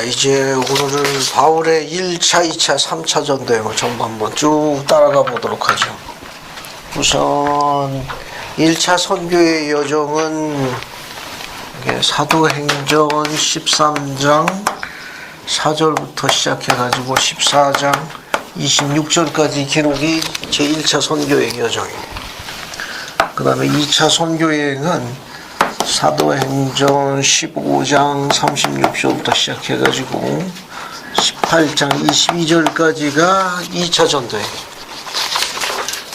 이제 오늘은 바울의 1차, 2차, 3차 전도행을 전부 한번 쭉 따라가 보도록 하죠. 우선 1차 선교의 여정은 사도행전 13장 4절부터 시작해가지고 14장 26절까지 기록이 제1차 선교행 여정이에요. 그 다음에 2차 선교행은 사도행전 15장 36절부터 시작해가지고 18장 22절까지가 2차 전도행.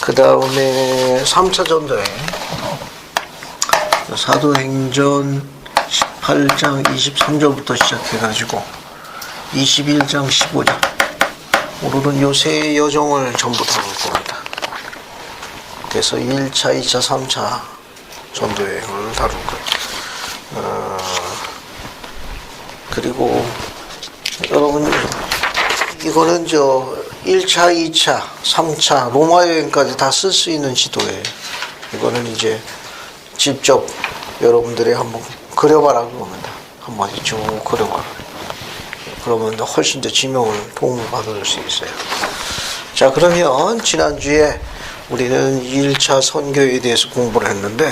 그 다음에 3차 전도행. 사도행전 18장 23절부터 시작해가지고 21장 15절. 오늘은 요 세 여정을 전부 다룰 겁니다. 그래서 1차, 2차, 3차 전도행을 다룰 거예요. 그리고 여러분 이거는 1차, 2차, 3차 로마 여행까지 다 쓸 수 있는 지도예요. 이거는 이제 직접 여러분들이 한번 그려봐라 그럽니다. 한번 쭉 그려봐라. 그러면 훨씬 더 지명을 도움을 받을 수 있어요. 자, 그러면 지난주에 우리는 1차 선교에 대해서 공부를 했는데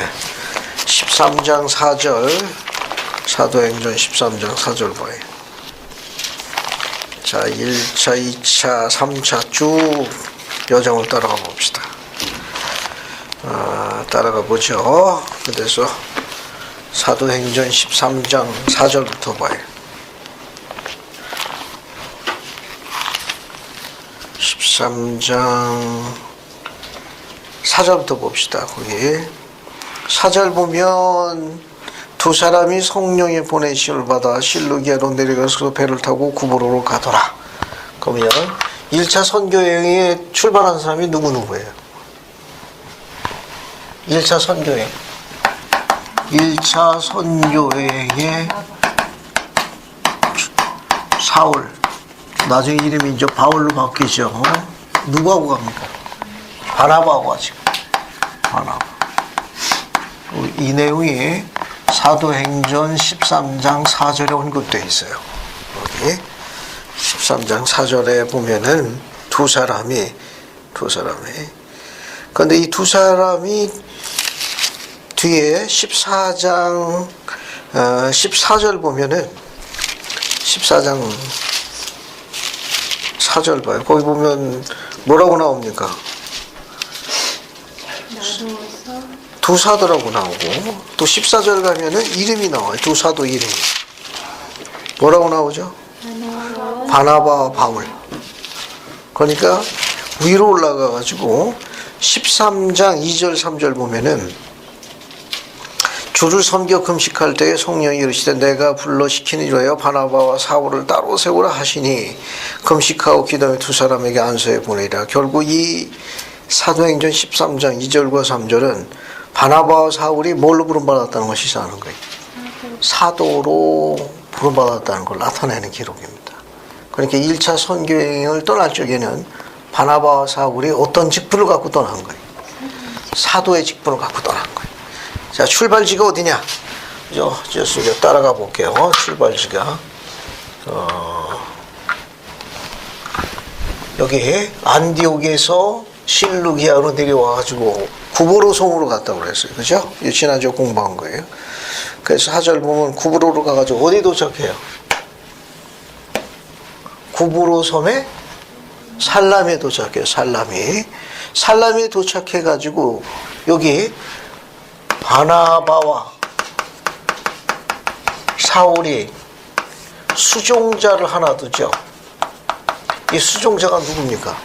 13장 4절 사도행전 13장 4절 봐요. 자, 1차, 2차, 3차 쭉 여정을 따라가 봅시다. 따라가 보죠. 그래서 사도행전 13장 4절부터 봐요. 13장 4절부터 봅시다. 거기 4절 보면 두 사람이 성령의 보내심을 받아 실루기아로 내려가서 배를 타고 구브로로 가더라. 그러면 1차 선교여행에 출발한 사람이 누구예요? 1차 선교여행. 1차 선교여행에 사울, 나중에 이름이 이제 바울로 바뀌죠. 누구하고 갑니까? 바나바하고 가죠. 바나바. 이 내용이 사도행전 13장 4절에 언급되어 있어요. 여기 13장 4절에 보면은 두 사람이 그런데 이 두 사람이 뒤에 14장 14절 보면은 14장 4절 봐요. 거기 보면 뭐라고 나옵니까? 두 사도라고 나오고, 또 14절 가면은 이름이 나와요. 두 사도 이름이. 뭐라고 나오죠? 바나바와 바울. 그러니까 위로 올라가가지고 13장 2절 3절 보면은 주를 섬겨 금식할 때에 성령이 이르시되 내가 불러 시키니로여 바나바와 사울을 따로 세우라 하시니 금식하고 기도하며 두 사람에게 안수해 보내리라. 결국 이 사도행전 13장 2절과 3절은 바나바와 사울이 뭘로 부름받았다는 것이 시사하는 거예요. 사도로 부름받았다는 걸 나타내는 기록입니다. 그러니까 1차 선교행을 떠날 적에는 바나바와 사울이 어떤 직분을 갖고 떠난 거예요. 사도의 직분을 갖고 떠난 거예요. 자, 출발지가 어디냐? 저 따라가 볼게요. 출발지가 여기 안디옥에서 실루기아로 내려와가지고 구브로 섬으로 갔다고 그랬어요. 그죠? 지난주에 공부한 거예요. 그래서 4절 보면 구브로로 가가지고 어디 도착해요? 구브로 섬에 살라미에 도착해요. 살라미에 도착해가지고 여기 바나바와 사울이 수종자를 하나 두죠. 이 수종자가 누굽니까?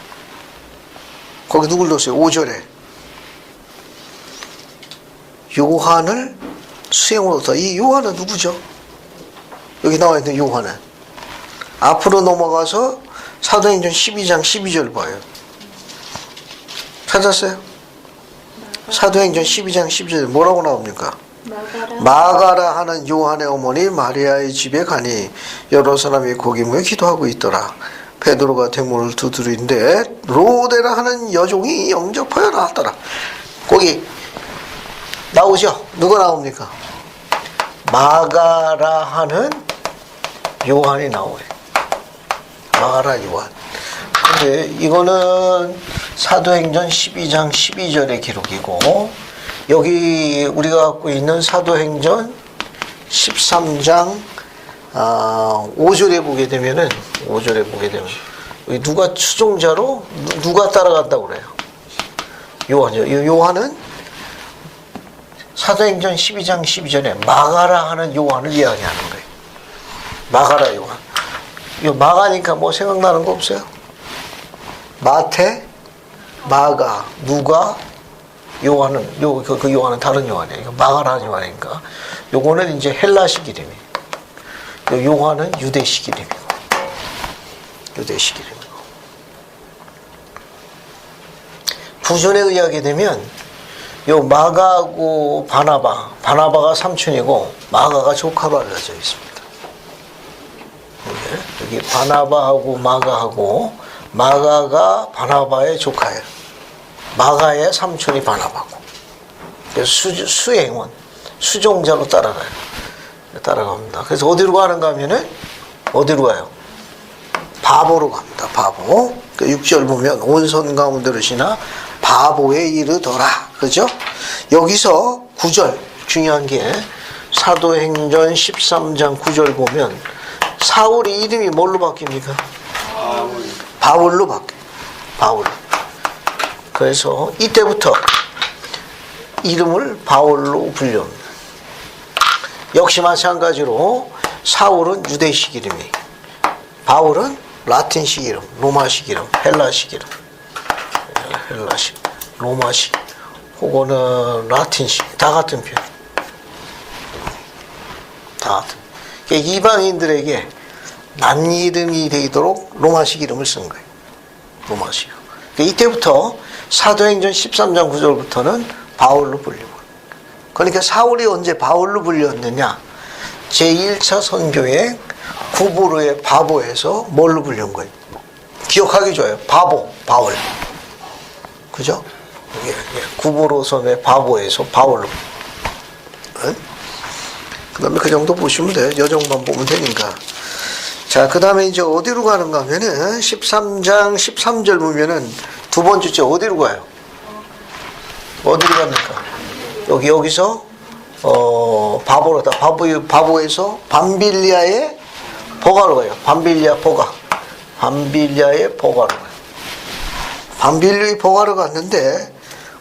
거기 누굴 뒀어요? 5절에 요한을 수행으로 뒀다. 이 요한은 누구죠? 여기 나와 있는 요한은 앞으로 넘어가서 사도행전 12장 12절 봐요. 찾았어요? 사도행전 12장 12절 뭐라고 나옵니까? 마가라 하는 요한의 어머니 마리아의 집에 가니 여러 사람이 거기 모여 기도하고 있더라. 베드로가 대문을 두드린데 로데라 하는 여종이 영접하여 나왔더라. 거기 나오죠? 누가 나옵니까? 마가라 하는 요한이 나와요. 마가라 요한. 근데 이거는 사도행전 12장 12절의 기록이고, 여기 우리가 갖고 있는 사도행전 13장 5절에 보게 되면은, 5절에 보게 되면 누가 추종자로 누가 따라간다고 그래요? 요한이요. 요한은 사도행전 12장 12절에 마가라 하는 요한을 이야기하는 거예요. 마가라 요한. 요 마가니까 뭐 생각나는 거 없어요? 마태, 마가, 누가, 요한은 그 요한은 다른 요한이에요. 마가라는 요한이니까. 요거는 이제 헬라식 이름이에요. 요한은 유대식 이름이고. 유대식 이름이고. 구전에 의하게 되면 요 마가하고 바나바가 삼촌이고 마가가 조카로 알려져 있습니다. 여기 바나바하고 마가하고, 마가가 바나바의 조카예요. 마가의 삼촌이 바나바고. 그래서 수행원, 수종자로 따라갑니다. 그래서 어디로 가는가 하면은, 어디로 가요? 바보로 갑니다. 바보. 6절 보면 온손 가운데로 지나 바보에 이르더라. 그죠? 여기서 9절, 중요한 게 사도행전 13장 9절 보면 사울의 이름이 뭘로 바뀝니까? 바울로 바뀌어요. 바울. 그래서 이때부터 이름을 바울로 불립니다. 역시 마찬가지로 사울은 유대식 이름이에요. 바울은 라틴식 이름, 로마식 이름, 헬라식 이름. 헬라식, 로마식, 혹은 라틴식, 다 같은 표현. 다 같은. 그러니까 이방인들에게 난 이름이 되도록 로마식 이름을 쓴 거예요. 로마식. 그러니까 이때부터 사도행전 13장 9절부터는 바울로 불리고. 그러니까 사울이 언제 바울로 불렸느냐? 제1차 선교회 구보로의 바보에서 뭘로 불린 거예요? 기억하기 좋아요. 바울. 그죠? 구보로 섬의 바보에서 바울로. 그 다음에 그 정도 보시면 돼요. 여정만 보면 되니까. 자, 그 다음에 이제 어디로 가는가 하면은 13장 13절 보면은 두 번째 주 어디로 가요? 어디로 갑니까? 여기서 바보로다. 바보에서 밤빌리아의 보가로 가요. 밤빌리아의 보가로 가요. 밤빌리아의 보가로 갔는데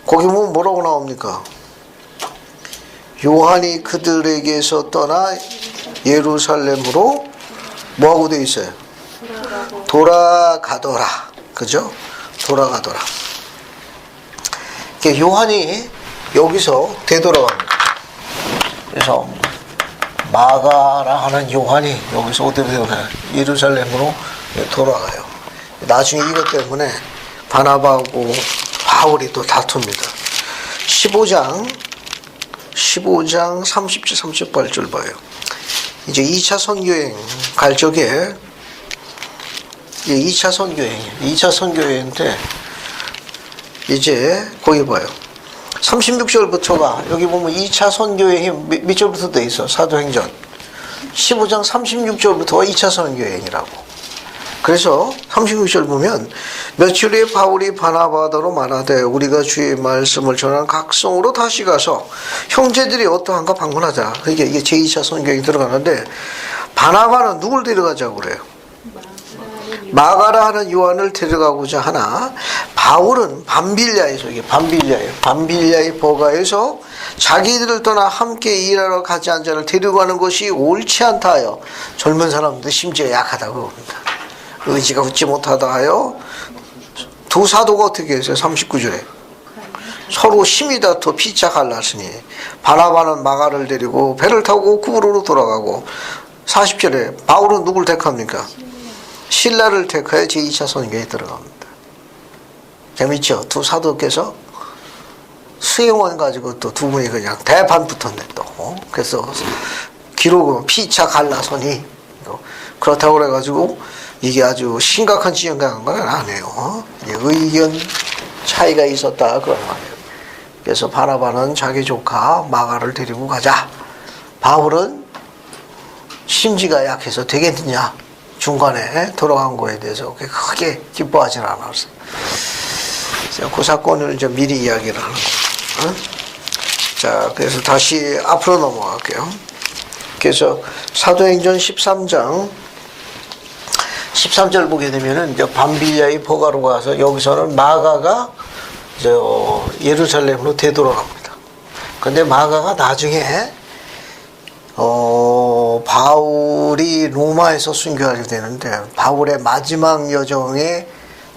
거기 보면 뭐라고 나옵니까? 요한이 그들에게서 떠나 예루살렘으로 뭐하고 되어 있어요? 돌아가더라. 그죠? 돌아가더라. 요한이 여기서 되돌아갑니다. 그래서 마가라 하는 요한이 여기서 어디로 되돌아가요? 예루살렘으로 돌아가요. 나중에 이것 때문에 바나바하고 바울이 또 다툽니다. 15장 30절 38절 봐요. 이제 2차 선교행 갈 적에 2차 선교행인데 이제 거기 봐요. 36절부터가 여기 보면 2차 선교행이 몇 절부터 돼 있어? 사도행전 15장 36절부터가 2차 선교행이라고. 그래서 36절 보면 며칠 후에 바울이 바나바더로 말하되 우리가 주의 말씀을 전하는 각성으로 다시 가서 형제들이 어떠한가 방문하자. 그러니까 이게 제2차 선교행이 들어가는데 바나바는 누굴 데려가자고 그래요? 마가라 하는 요한을 데려가고자 하나 바울은 밤빌리아의 버가에서 자기들을 떠나 함께 일하러 가지 않은 자를 데려가는 것이 옳지 않다 하여 젊은 사람들 심지어 약하다고 합니다. 의지가 붙지 못하다 하여 두 사도가 어떻게 했어요? 39절에 서로 심히 다투어 피차 갈랐으니 바나바는 마가를 데리고 배를 타고 구브로로 돌아가고 40절에 바울은 누굴 택합니까? 신라를 택하여 제2차 선교에 들어갑니다. 재밌죠? 두 사도께서 수행원 가지고 또 두 분이 그냥 대판 붙었네 또. 그래서 기록은 피차 갈라서니 그렇다고 그래가지고 이게 아주 심각한 지경 강한 건 아니에요. 의견 차이가 있었다 그런 말이에요. 그래서 바나바는 자기 조카 마가를 데리고 가자. 바울은 심지가 약해서 되겠느냐? 중간에 돌아간 거에 대해서 크게 기뻐하지는 않았어. 제가 그 사건을 이제 미리 이야기를 하는 거예요. 자, 그래서 다시 앞으로 넘어갈게요. 그래서 사도행전 13장 13절 보게 되면은 이제 밤빌리아의 포가로가 와서 여기서는 마가가 예루살렘으로 되돌아갑니다. 근데 마가가 나중에 바울이 로마에서 순교하게 되는데 바울의 마지막 여정의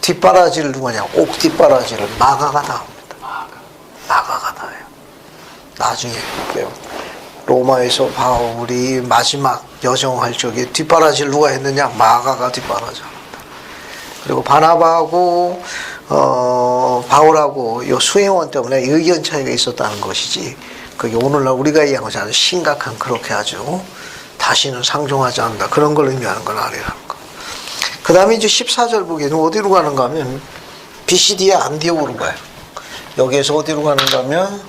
뒷바라지를 누구냐? 옥 뒷바라지를 마가가 나옵니다. 마가가 나와요. 나중에 로마에서 바울이 마지막 여정할 적에 뒷바라지를 누가 했느냐? 마가가 뒷바라지 합니다. 그리고 바나바하고 바울하고 이 수행원 때문에 의견 차이가 있었다는 것이지, 그게 오늘날 우리가 얘기한 것이 아주 심각한, 그렇게 아주 다시는 상종하지 않는다, 그런 걸 의미하는 건 아니라는 거. 그 다음에 이제 14절 보게 되면 어디로 가는가 하면 비시디아 안디옥으로 가요. 여기에서 어디로 가는가 하면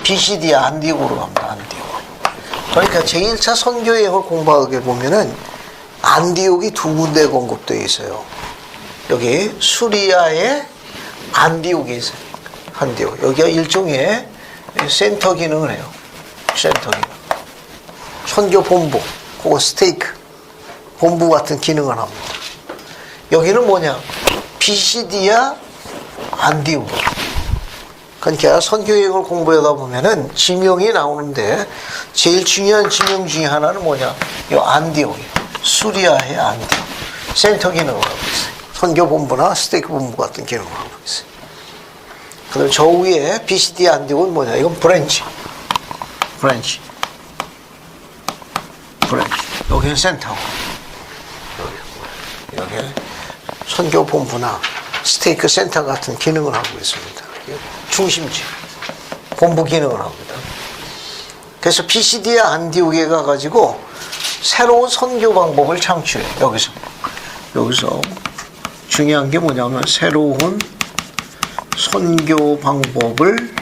비시디아 안디옥으로 갑니다. 안디옥. 그러니까 제1차 선교여행을 공부하게 보면은 안디옥이 두 군데 공급되어 있어요. 여기 수리아의 안디옥에 있어요. 안디옥. 여기가 일종의 센터 기능을 해요. 센터 기능. 선교 본부, 그거 스테이크 본부 같은 기능을 합니다. 여기는 뭐냐? 비시디아 안디옥. 그러니까 선교여행을 공부하다 보면은 지명이 나오는데 제일 중요한 지명 중에 하나는 뭐냐? 이 안디옥이에요. 수리아의 안디옥. 센터 기능을 하고 있어요. 선교 본부나 스테이크 본부 같은 기능을 하고 있어요. 그다음 저 위에 비시디아 안디옥은 뭐냐? 이건 브랜치. 여기는 센터고, 여기 선교 본부나 스테이크 센터 같은 기능을 하고 있습니다. 중심지, 본부 기능을 합니다. 그래서 비시디아 안디옥에 가가지고 새로운 선교 방법을 창출해. 여기서 중요한 게 뭐냐면 새로운 선교 방법을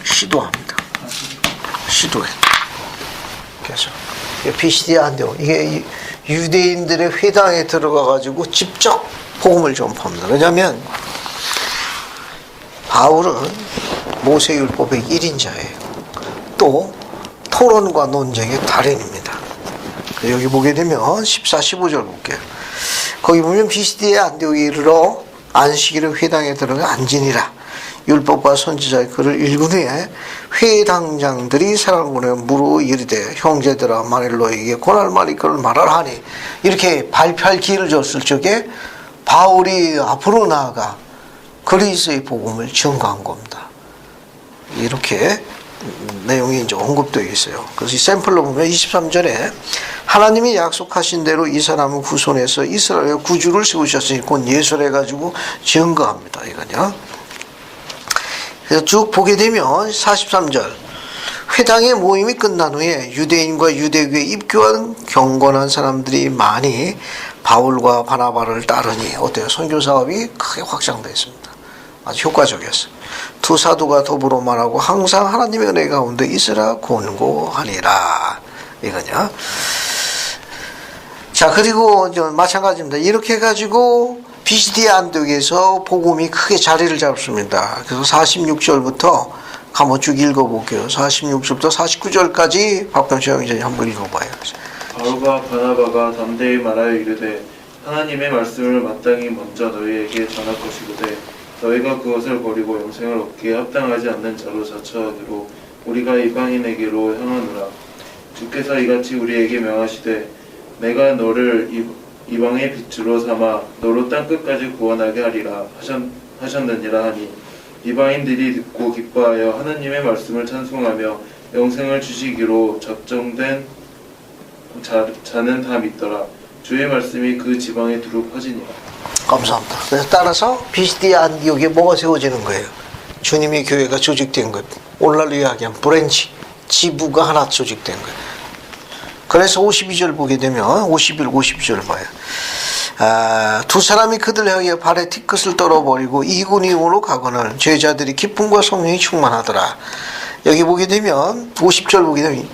시도합니다. 그래서 비시디아 안디옥, 이게 유대인들의 회당에 들어가가지고 직접 복음을 전파합니다. 왜냐하면 바울은 모세율법의 1인자예요. 또 토론과 논쟁의 달인입니다. 여기 보게 되면 14, 15절 볼게요. 거기 보면 비시디아 안디옥에 이르러 안식일에 회당에 들어가 앉으니라. 율법과 선지자의 글을 읽은 후에 회당장들이 사람을 보내 물어 이르되 형제들아 만일 너에게 권할 말이 그를 말하라 하니, 이렇게 발표할 기회를 줬을 적에 바울이 앞으로 나아가 그리스의 복음을 증거한 겁니다. 이렇게 내용이 이제 언급되어 있어요. 그래서 이 샘플로 보면 23절에 하나님이 약속하신 대로 이 사람은 후손에서 이스라엘의 구주를 세우셨으니 곧 예수를 해가지고 증거합니다. 이거냐. 그래서 쭉 보게 되면 43절 회당의 모임이 끝난 후에 유대인과 유대교에 입교한 경건한 사람들이 많이 바울과 바나바를 따르니 어때요? 선교 사업이 크게 확장됐습니다. 아주 효과적이었어요. 두 사도가 더불어 말하고 항상 하나님의 은혜 가운데 있으라 권고하니라. 이거냐. 자, 그리고 마찬가지입니다. 이렇게 해가지고 비시디아 안디옥에서 복음이 크게 자리를 잡습니다. 그래서 46절부터 한번 쭉 읽어볼게요. 46절부터 49절까지 박병철 형제님 한번 읽어봐요. 바울과 바나바가 담대히 말하여 이르되 하나님의 말씀을 마땅히 먼저 너희에게 전할 것이거든 너희가 그것을 버리고 영생을 얻기에 합당하지 않는 자로 자처하기로 우리가 이방인에게로 향하노라. 주께서 이같이 우리에게 명하시되 내가 너를 이방의 빛으로 삼아 너로 땅끝까지 구원하게 하리라 하셨느니라 하니 이방인들이 듣고 기뻐하여 하나님의 말씀을 찬송하며 영생을 주시기로 작정된 자는 다 믿더라. 주의 말씀이 그 지방에 두루 퍼지니라. 감사합니다. 그래서 따라서 비시디아 안디옥에 뭐가 세워지는 거예요? 주님의 교회가 조직된 것. 오늘날 이야기한 브랜치, 지부가 하나 조직된 거예요. 그래서 52절 보게 되면 51, 52절 봐요. 두 사람이 그들 향해 발에 티끝을 떨어버리고 이군이군으로 가거늘 제자들이 기쁨과 성령이 충만하더라. 여기 보게 되면 50절 보게 되면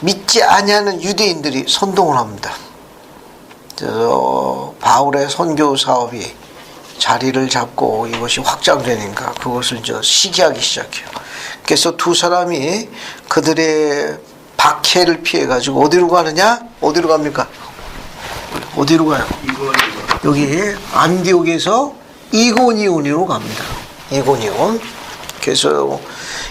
믿지 아니하는 유대인들이 선동을 합니다. 그래서 바울의 선교 사업이 자리를 잡고 이것이 확장되니까 그것을 이제 시기하기 시작해요. 그래서 두 사람이 그들의 박해를 피해 가지고 어디로 가느냐? 어디로 갑니까? 어디로 가요? 여기 안디옥에서 이고니온으로 갑니다. 이고니온. 그래서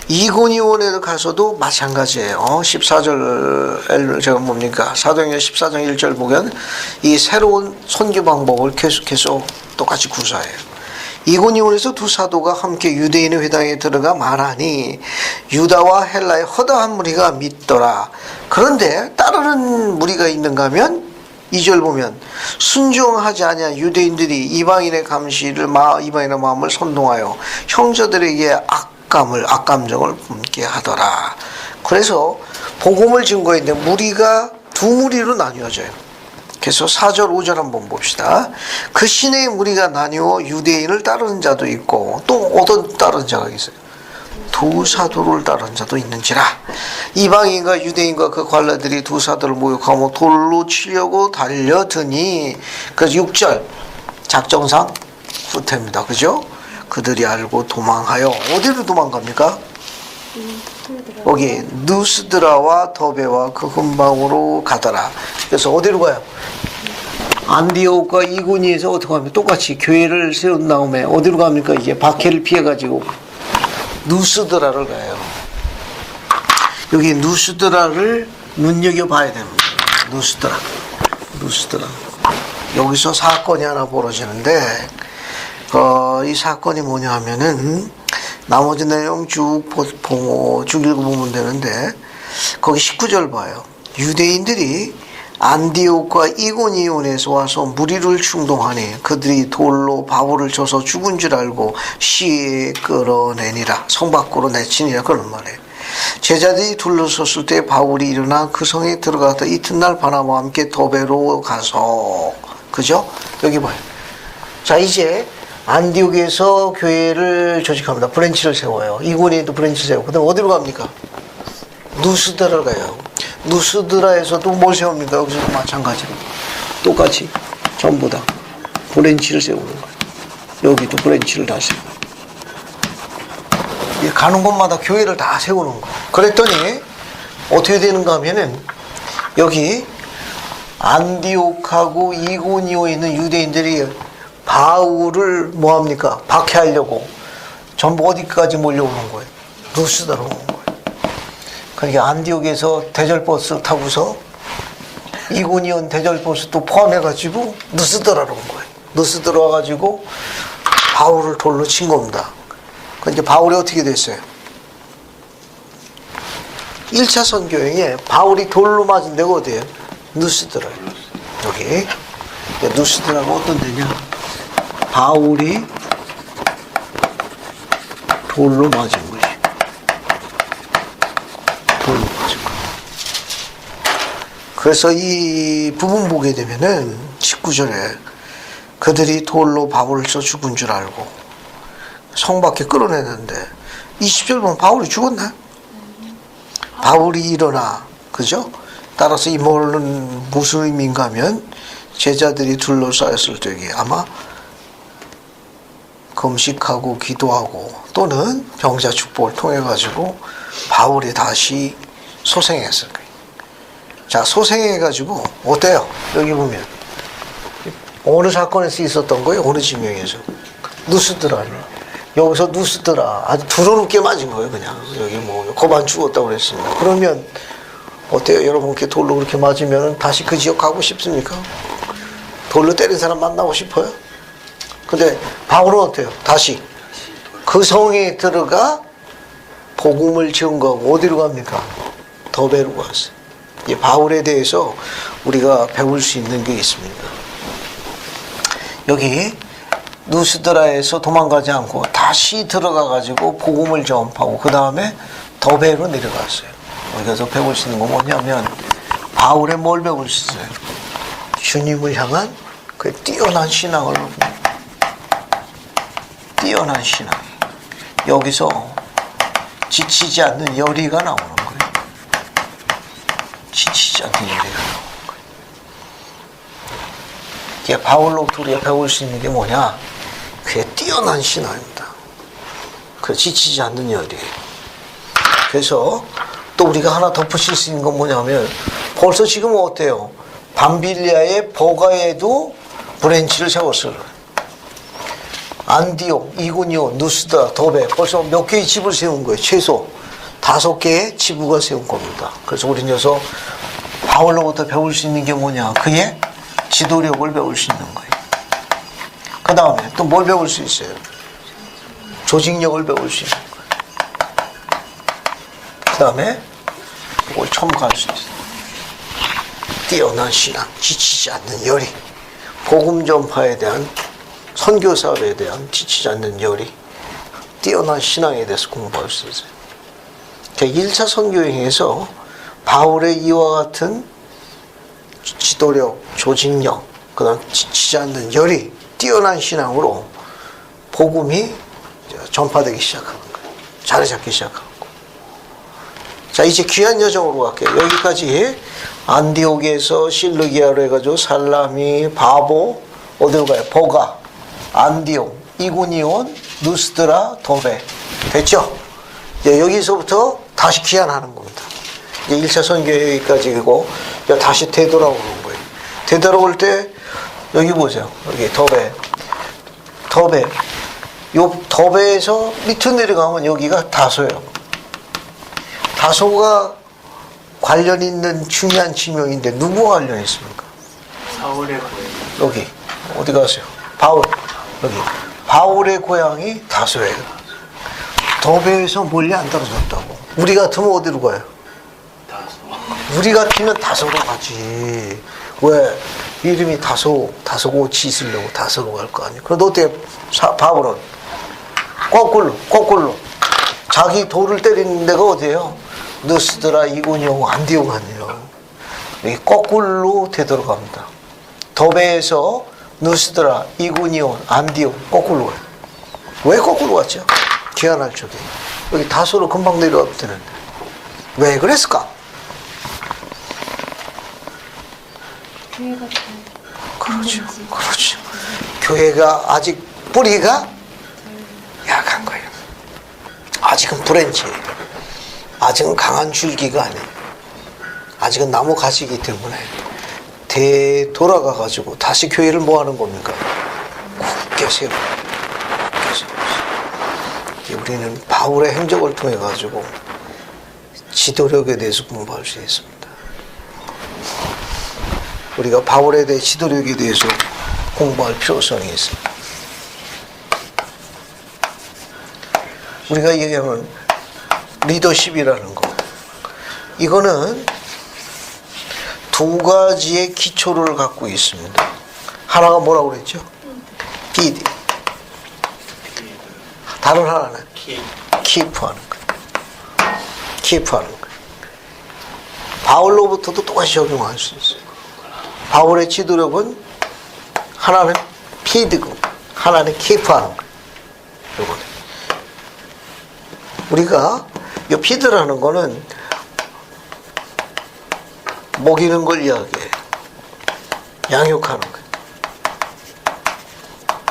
이고니온에 가서도 마찬가지예요. 14절 제가 뭡니까? 사도행전 14장 1절 보면 이 새로운 선교 방법을 계속해서 똑같이 구사해요. 이고니온에서 두 사도가 함께 유대인의 회당에 들어가 말하니 유다와 헬라의 허다한 무리가 믿더라. 그런데 따르는 무리가 있는가 하면 2절 보면 순종하지 아니한 유대인들이 이방인의 감시를 이방인의 마음을 선동하여 형제들에게 악감정을 품게 하더라. 그래서 복음을 증거했는데 무리가 두 무리로 나뉘어져요. 그래서 4절 5절 한번 봅시다. 그 시내의 무리가 나뉘어 유대인을 따르는 자도 있고 또 어떤 따르는 자가 있어요. 두 사도를 따르는 자도 있는지라. 이방인과 유대인과 그 관리들이 두 사도를 모욕하며 돌로 치려고 달려드니. 그래서 6절 작정상 후퇴입니다. 그죠? 그들이 알고 도망하여 어디로 도망갑니까? 여기 누스드라와 더베와 그 근방으로 가더라. 그래서 어디로 가요? 안디옥과 이고니에서 어떻게 하면 똑같이 교회를 세운 다음에 어디로 갑니까? 이제 박해를 피해가지고 누스드라를 가요. 여기 누스드라를 눈여겨봐야 됩니다. 누스드라. 여기서 사건이 하나 벌어지는데 이 사건이 뭐냐 하면은 나머지 내용 쭉 읽어보면 되는데 거기 19절 봐요. 유대인들이 안디옥과 이고니온에서 와서 무리를 충동하니 그들이 돌로 바울을 쳐서 죽은 줄 알고 시에 끌어내니라. 성 밖으로 내치니라. 그런 말이에요. 제자들이 둘러섰을 때 바울이 일어나 그 성에 들어가다 이튿날 바나바와 함께 더베로 가서, 그죠? 여기 봐요. 자, 이제 안디옥에서 교회를 조직합니다. 브랜치를 세워요. 이고니에도 브랜치를 세우고 그다음 어디로 갑니까? 누스드라를 가요. 누스드라에서도 뭘 세웁니까? 여기서도 마찬가지로 똑같이 전부 다 브랜치를 세우는 거예요. 여기도 브랜치를 다 세워요. 가는 곳마다 교회를 다 세우는 거예요. 그랬더니 어떻게 되는가 하면은 여기 안디옥하고 이고니오에 있는 유대인들이 바울을 뭐합니까? 박해하려고 전부 어디까지 몰려오는 거예요? 누스드라로 오는 거예요. 그러니까 안디옥에서 대절버스 타고서 이고니온 대절버스 또 포함해가지고 누스드라로 온 거예요. 누스드라 와가지고 바울을 돌로 친 겁니다. 그러니까 바울이 어떻게 됐어요? 1차 선교행에 바울이 돌로 맞은 데가 어디예요? 누스드라예요. 여기 누스드라가 어떤 데냐? 바울이 돌로 맞은 거지. 돌로 맞은 거. 그래서 이 부분 보게 되면은 19절에 그들이 돌로 바울을 쳐 죽은 줄 알고 성 밖에 끌어내는데 20절 보면 바울이 죽었나? 바울이 일어나, 그죠? 따라서 이 말은 무슨 의미인가 하면 제자들이 둘러싸였을 때에 아마 금식하고 기도하고 또는 병자 축복을 통해 가지고 바울이 다시 소생했을 거예요. 자, 소생해 가지고 어때요? 여기 보면 어느 사건에서 있었던 거예요? 어느 지명에서? 누스드라요. 여기서 누스드라 아주 두려움게 맞은 거예요. 그냥 여기 뭐 거반 죽었다고 그랬습니다. 그러면 어때요? 여러분께 돌로 그렇게 맞으면 다시 그 지역 가고 싶습니까? 돌로 때린 사람 만나고 싶어요? 근데 바울은 어때요? 다시 그 성에 들어가 복음을 증거하고 어디로 갑니까? 더베로 갔어요. 이 바울에 대해서 우리가 배울 수 있는 게 있습니다. 여기 누스드라에서 도망가지 않고 다시 들어가 가지고 복음을 전파하고 그 다음에 더베로 내려갔어요. 여기서 배울 수 있는 건 뭐냐면 바울의 뭘 배울 수 있어요? 주님을 향한 그 뛰어난 신앙을, 뛰어난 신앙. 여기서 지치지 않는 열의가 나오는 거예요. 지치지 않는 열이가 나오는 거예요. 이게 바울로부터 우리가 배울 수 있는 게 뭐냐? 그게 뛰어난 신앙입니다. 그 지치지 않는 열이에요. 그래서 또 우리가 하나 덧붙일 수 있는 건 뭐냐면 벌써 지금 어때요? 밤빌리아의 버가에도 브랜치를 세웠어요. 안디옥, 이고니온, 누스다, 더베 벌써 몇 개의 집을 세운 거예요. 최소 5개의 지부가 세운 겁니다. 그래서 우리는 여기서 바울로부터 배울 수 있는 게 뭐냐? 그의 지도력을 배울 수 있는 거예요. 그 다음에 또 뭘 배울 수 있어요? 조직력을 배울 수 있는 거예요. 그 다음에 이걸 첨가할 수 있어요. 뛰어난 신앙, 지치지 않는 열의, 복음 전파에 대한 선교 사업에 대한 지치지 않는 열의, 뛰어난 신앙에 대해서 공부할 수 있어요. 1차 선교여행에서 바울의 이와 같은 지도력, 조직력, 그 다음 지치지 않는 열의, 뛰어난 신앙으로 복음이 전파되기 시작하는 거예요. 자리 잡기 시작하는 거예요. 자, 이제 귀한 여정으로 갈게요. 여기까지 안디옥에서 실루기아로 해가지고 살라미, 바보, 어디로 가요? 버가, 안디옥, 이고니온, 누스드라, 더베. 됐죠? 이제 여기서부터 다시 귀환하는 겁니다. 이제 1차 선교 여기까지고 다시 되돌아오는 거예요. 되돌아올 때 여기 보세요. 여기 더베. 요 더베에서 밑으로 내려가면 여기가 다소예요. 다소가 관련 있는 중요한 지명인데 누구와 관련 있습니까? 사울의 고향. 여기 어디 가세요? 바울. 여기 바울의 고향이 다소예요. 더베에서 멀리 안 떨어졌다고. 우리 같으면 어디로 가요? 다소. 우리 같으면 다소로 가지. 왜? 이름이 다소고 짓으려고 다소로 갈 거 아니에요. 그런데 어때? 바울은 거꾸로 자기 돌을 때리는 데가 어디예요? 누스드라, 이고니온, 안디옥 아니에요. 여기 거꾸로 되돌아갑니다. 더베에서 누스드라, 이고니온, 안디옥 거꾸로 가요. 왜 거꾸로 갔죠? 귀환할 적에 여기 다소로 금방 내려가면 되는데 왜 그랬을까? 교회가 그렇죠. 교회가 아직 뿌리가 약한 거예요. 아직은 브랜치예요. 아직은 강한 줄기가 아니에요. 아직은 나무 가지이기 때문에 되돌아가 가지고 다시 교회를 뭐 하는 겁니까? 굳게 세우고. 우리는 바울의 행적을 통해 가지고 지도력에 대해서 공부할 수 있습니다. 우리가 바울에 대해 지도력에 대해서 공부할 필요성이 있습니다. 우리가 얘기하면 리더십이라는 거, 이거는 두 가지의 기초를 갖고 있습니다. 하나가 뭐라고 그랬죠? 비디. 다른 하나는 키프하는 거예요. 키프하는 거예요. 바울로부터도 똑같이 적용할 수 있어요. 바울의 지도력은 하나는 피드고 하나는 키프하는 거예요. 요거는 우리가 이 피드라는 거는 먹이는 걸 이야기해요. 양육하는 거예요.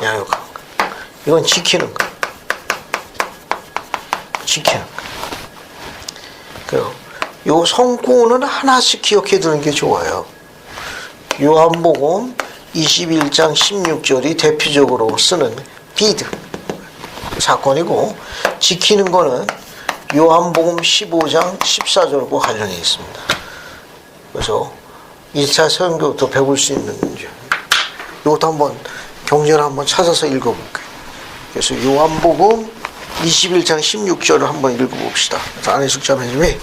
양육하는 거예요. 이건 지키는 거예요. 지키는 거예요. 요 성구는 하나씩 기억해 두는 게 좋아요. 요한복음 21장 16절이 대표적으로 쓰는 비드 사건이고, 지키는 거는 요한복음 15장 14절과 관련이 있습니다. 그래서 1차 선교부터 배울 수 있는 문제. 이것도 한번 경전을 한번 찾아서 읽어볼게요. 그래서 요한복음 21장 16절을 한번 읽어봅시다. 안혜숙 자매님이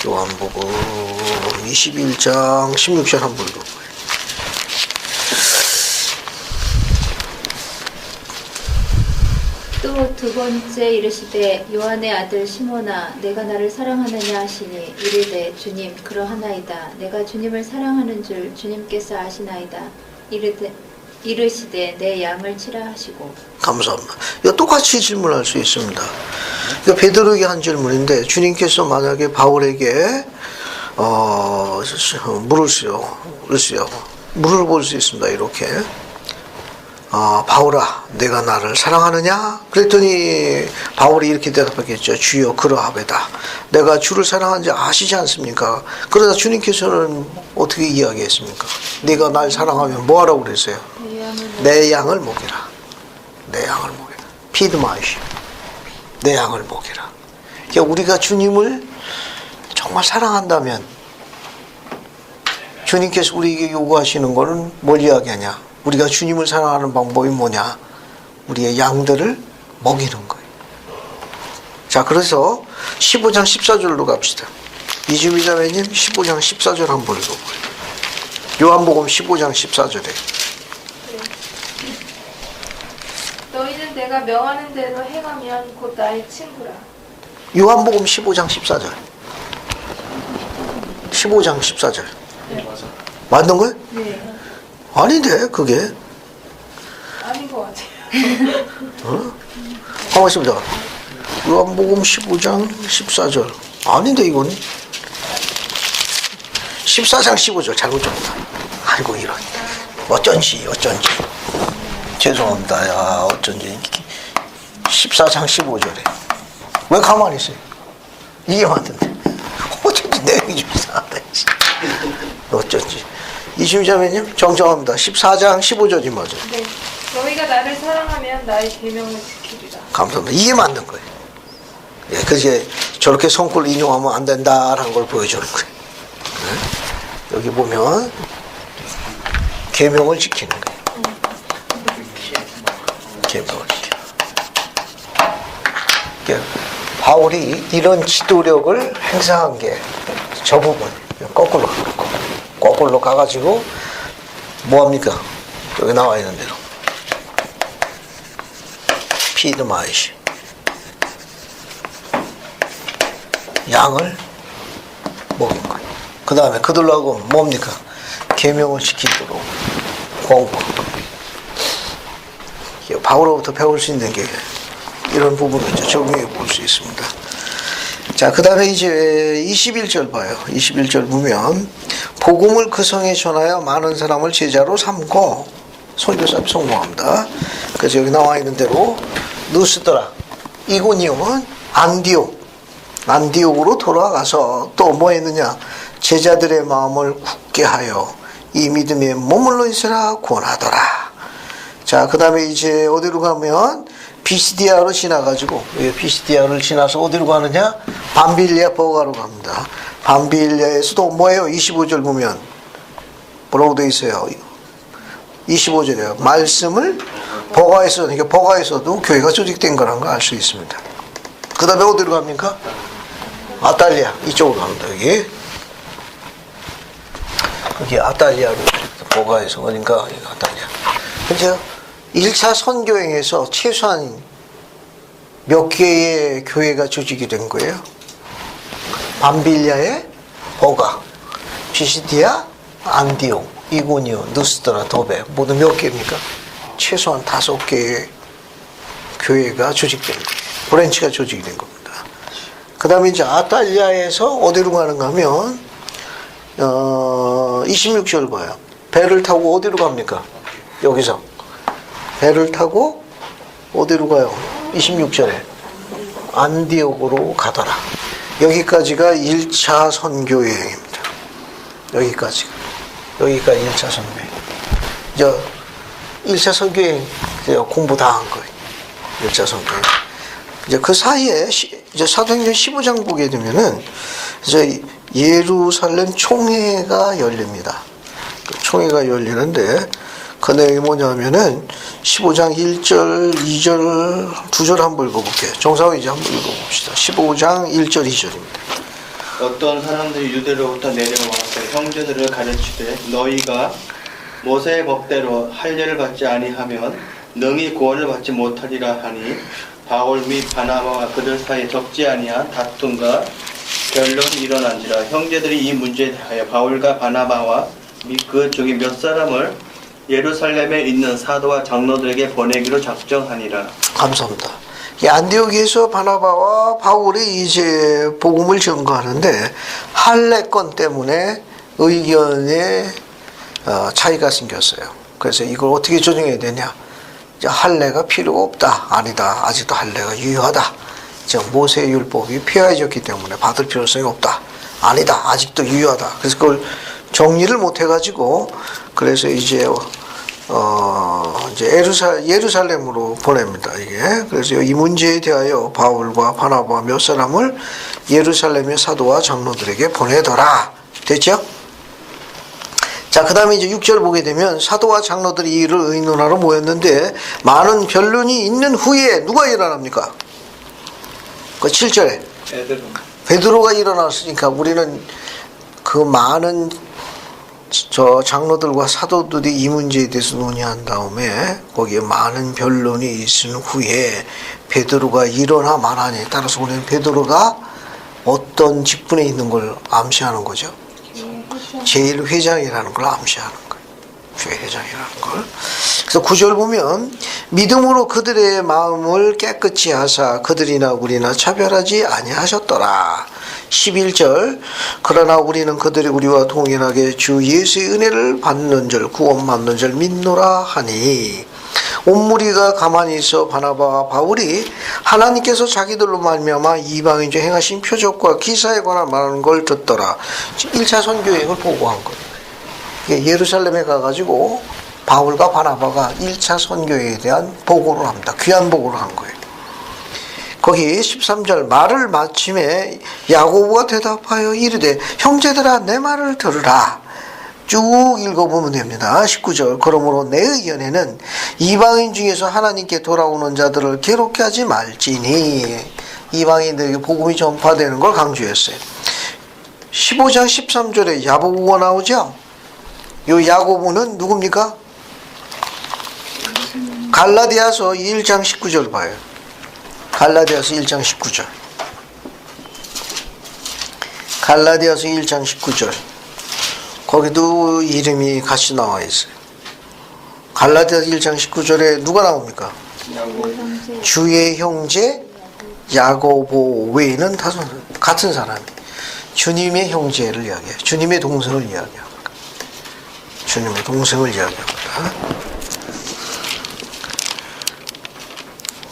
요한복음 21장 16절 한번 읽어볼게요. 또 두 번째 이르시되 요한의 아들 시몬아 내가 나를 사랑하느냐 하시니 이르되 주님 그러하나이다. 내가 주님을 사랑하는 줄 주님께서 아시나이다. 이르시되 내 양을 치라 하시고. 감사합니다. 이거 똑같이 질문할 수 있습니다. 이거 베드로에게 한 질문인데, 주님께서 만약에 바울에게 물을 볼 수 있습니다. 이렇게. 바울아, 내가 나를 사랑하느냐? 그랬더니 바울이 이렇게 대답하겠죠. 주여, 그러하배다. 내가 주를 사랑하는지 아시지 않습니까? 그러다 주님께서는 어떻게 이야기했습니까? 네가 날 사랑하면 뭐 하라고 그랬어요? 내 양을 먹이라. 내 양을 먹이라. Feed my sheep. 내 양을 먹이라. 그러니까 우리가 주님을 정말 사랑한다면 주님께서 우리에게 요구하시는 거는 뭘 이야기하냐? 우리가 주님을 사랑하는 방법이 뭐냐? 우리의 양들을 먹이는 거예요. 자, 그래서 15장 14절로 갑시다. 이주미 자매님 15장 14절 한번 읽어보세요. 요한복음 15장 14절에 너희는 내가 명하는 대로 행하면 곧 나의 친구라. 요한복음 15장 14절 15장 14절 네, 맞아. 맞는 거예요? 네. 아닌데 그게 아닌 것 같아요. 가만 있습니다. 요한복음 15장 14절 아닌데 이건 14장 15절 잘못 적었다. 아이고 이런 어쩐지 죄송합니다. 야 어쩐지 14장 15절에 왜 가만히 있어요? 이게 맞는데 어쩐지 내용이 좀 이상하다. 어쩐지 이심자매님 정정합니다. 14장 15절이 맞아요. 네. 너희가 나를 사랑하면 나의 계명을 지키리라. 감사합니다. 이게 맞는 거예요. 예, 그게 저렇게 성구를 인용하면 안 된다라는 걸 보여주는 거예요. 네? 여기 보면 계명을 지키는 거예요. 계명을 지키는 거예요. 바울이 이런 지도력을 행사한 게 저 부분 거꾸로 가가지고 뭐합니까? 여기 나와 있는 대로 Feed my sheep. 양을 먹인 거예요. 그 다음에 그들하고 뭡니까? 계명을 지키도록 권고한 거예요. 바울로부터 배울 수 있는 게 이런 부분을 이제 적용해 볼 수 있습니다. 자, 그 다음에 이제 21절 봐요. 21절 보면 복음을 그 성에 전하여 많은 사람을 제자로 삼고 선교사에 성공합니다. 그래서 여기 나와 있는 대로 누스더라 이고니움은 안디옥으로 돌아가서 또 뭐 했느냐? 제자들의 마음을 굳게 하여 이 믿음에 머물러 있으라 권하더라. 자, 그 다음에 이제 어디로 가면 비시디아로 지나가지고 비시디아를 지나서 어디로 가느냐? 밤빌리아 버가로 갑니다. 밤빌리아에서도 뭐예요? 25절 보면 뭐라고 되어 있어요? 25절이에요. 말씀을 버가에서, 그러니까 버가에서도 교회가 조직된 거라는 걸 알 수 있습니다. 그 다음에 어디로 갑니까? 아탈리아 이쪽으로 갑니다. 여기 아탈리아로 버가에서 그러니까 아탈리아. 그죠? 1차 선교행에서 최소한 몇 개의 교회가 조직이 된 거예요? 밤빌리아의 버가, 피시디아, 안디옥, 이고니오, 누스드라, 도베 모두 몇 개입니까? 최소한 5개의 교회가 조직된 거예요. 브랜치가 조직이 된 겁니다. 그 다음에 이제 아탈리아에서 어디로 가는가 하면 26절 봐요. 배를 타고 어디로 갑니까? 여기서 배를 타고 어디로 가요? 26절에 안디옥으로 가더라. 여기까지가 1차 선교여행입니다. 여기까지가 1차 선교여행. 이제 1차 선교여행 공부 다 한 거예요. 1차 선교여행. 이제 그 사이에 이제 사도행전 15장 보게 되면은 이제 예루살렘 총회가 열립니다. 총회가 열리는데 그 내용이 뭐냐면은 15장 1절, 2절, 2절 한번 읽어볼게요. 정상훈 이제 한번 읽어봅시다. 15장 1절, 2절입니다. 어떤 사람들이 유대로부터 내려와서 형제들을 가르치되 너희가 모세의 법대로 할례를 받지 아니하면 능히 구원을 받지 못하리라 하니 바울 및 바나바와 그들 사이에 적지 아니한 다툼과 변론이 일어난지라. 형제들이 이 문제에 대하여 바울과 바나바와 및 그 중에 몇 사람을 예루살렘에 있는 사도와 장로들에게 보내기로 작정하니라. 감사합니다. 이 안디옥에서 바나바와 바울이 이제 복음을 전거하는데 할례 건 때문에 의견에 차이가 생겼어요. 그래서 이걸 어떻게 조정해야 되냐? 할례가 필요가 없다. 아니다. 아직도 할례가 유효하다. 모세의 율법이 폐하해졌기 때문에 받을 필요성이 없다. 아니다. 아직도 유효하다. 그래서 그걸 정리를 못 해가지고 그래서 이제 예루살렘으로 보냅니다. 이게 그래서 이 문제에 대하여 바울과 바나바 몇 사람을 예루살렘의 사도와 장로들에게 보내더라. 됐죠? 자, 그 다음에 이제 6절 보게 되면 사도와 장로들이 이를 의논하러 모였는데 많은 변론이 있는 후에 누가 일어납니까? 그 7절에 베드로가 일어났으니까 우리는 그 많은 장로들과 사도들이 이 문제에 대해서 논의한 다음에 거기에 많은 변론이 있은 후에 베드로가 일어나 말하니 따라서 우리는 베드로가 어떤 직분에 있는 걸 암시하는 거죠. 제일 회장이라는 걸 암시하는 거예요. 회장이라는 걸. 그래서 9절 보면 믿음으로 그들의 마음을 깨끗이 하사 그들이나 우리나 차별하지 아니하셨더라. 11절 그러나 우리는 그들이 우리와 동일하게 주 예수의 은혜를 받는 줄 구원받는 줄 믿노라 하니 온 무리가 가만히 있어 바나바와 바울이 하나님께서 자기들로 말미암아 이방인 중 행하신 표적과 기사에 관한 말하는 걸 듣더라. 1차 선교행을 보고한 거예요. 예루살렘에 가가지고 바울과 바나바가 1차 선교에 대한 보고를 합니다. 귀한 보고를 한 거예요. 거기 13절 말을 마침에 야고보가 대답하여 이르되 형제들아 내 말을 들으라. 쭉 읽어보면 됩니다. 19절 그러므로 내 의견에는 이방인 중에서 하나님께 돌아오는 자들을 괴롭게 하지 말지니 이방인들에게 복음이 전파되는 걸 강조했어요. 15장 13절에 야고보가 나오죠. 이 야고보는 누굽니까? 갈라디아서 1장 19절 봐요. 갈라디아서 1장 19절. 갈라디아서 1장 19절. 거기도 이름이 같이 나와 있어요. 갈라디아서 1장 19절에 누가 나옵니까? 주의 형제 야고보 외에는 다 같은 사람이 주님의 형제를 이야기해요. 주님의 동생을 이야기합니다. 주님의 동생을 이야기합니다.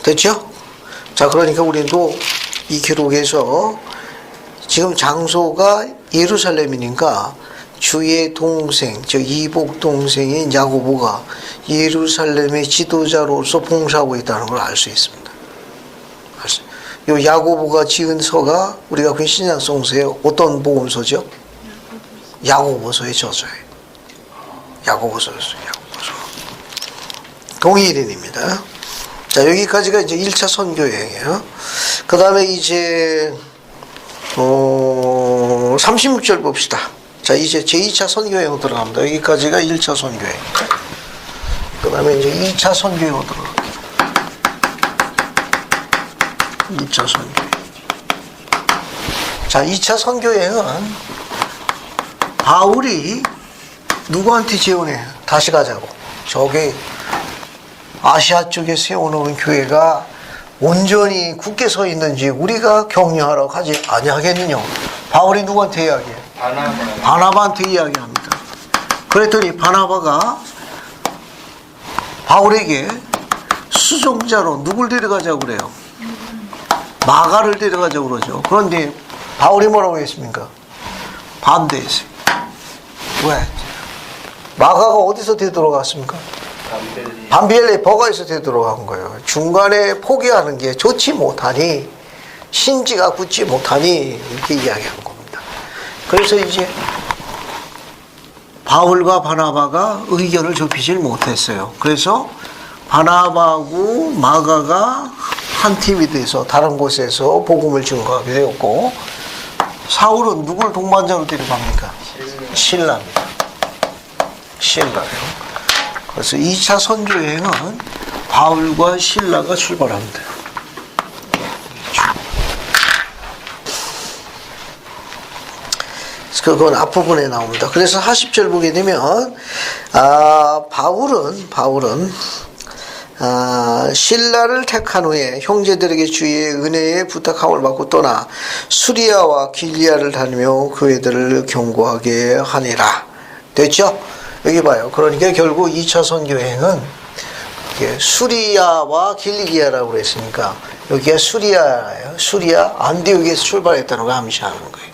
됐죠? 자, 그러니까 우리도 이 기록에서 지금 장소가 예루살렘이니까 주의 동생, 즉 이복 동생인 야고보가 예루살렘의 지도자로서 봉사하고 있다는 걸 알 수 있습니다. 이 야고보가 지은 서가 우리가 그 신약성서에 어떤 복음서죠? 야고보서의 저자예요. 야고보서였어요. 야고보서. 동일인입니다. 자, 여기까지가 이제 1차 선교 여행이에요. 그 다음에 이제 36절 봅시다. 자, 이제 제2차 선교여행 들어갑니다. 여기까지가 1차 선교여행. 그 다음에 이제 2차 선교여행 들어갑니다. 2차 선교여행. 자, 2차 선교여행은 바울이 누구한테 제언해? 다시 가자고. 저기 아시아 쪽에 세워놓은 교회가 온전히 굳게 서 있는지 우리가 격려하러 가지 아니하겠느냐. 바울이 누구한테 이야기해? 바나바한테 이야기합니다. 그랬더니 바나바가 바울에게 수종자로 누굴 데려가자고 그래요? 마가를 데려가자고 그러죠. 그런데 바울이 뭐라고 했습니까? 반대했어요. 왜? 마가가 어디서 되돌아갔습니까? 밤비엘레 버가에서 되돌아간 거예요. 중간에 포기하는 게 좋지 못하니 신지가 굳지 못하니 이렇게 이야기한 겁니다. 그래서 이제 바울과 바나바가 의견을 좁히질 못했어요. 그래서 바나바하고 마가가 한 팀이 돼서 다른 곳에서 복음을 증거하게 되었고 사울은 누굴 동반자로 데려갑니까? 신라입니다. 신라요. 그래서 2차 선교여행은 바울과 신라가 출발합니다. 그건 앞부분에 나옵니다. 그래서 40절 보게 되면 바울은 신라를 택한 후에 형제들에게 주의 은혜에 부탁함을 받고 떠나 수리아와 길리아를 다니며 교회들을 경고하게 하니라. 됐죠? 여기 봐요. 그러니까 결국 2차 선교행은 수리아와 길리기아라고 그랬으니까 여기가 수리아예요. 수리아 안디옥에서 출발했다는 걸 암시하는 거예요.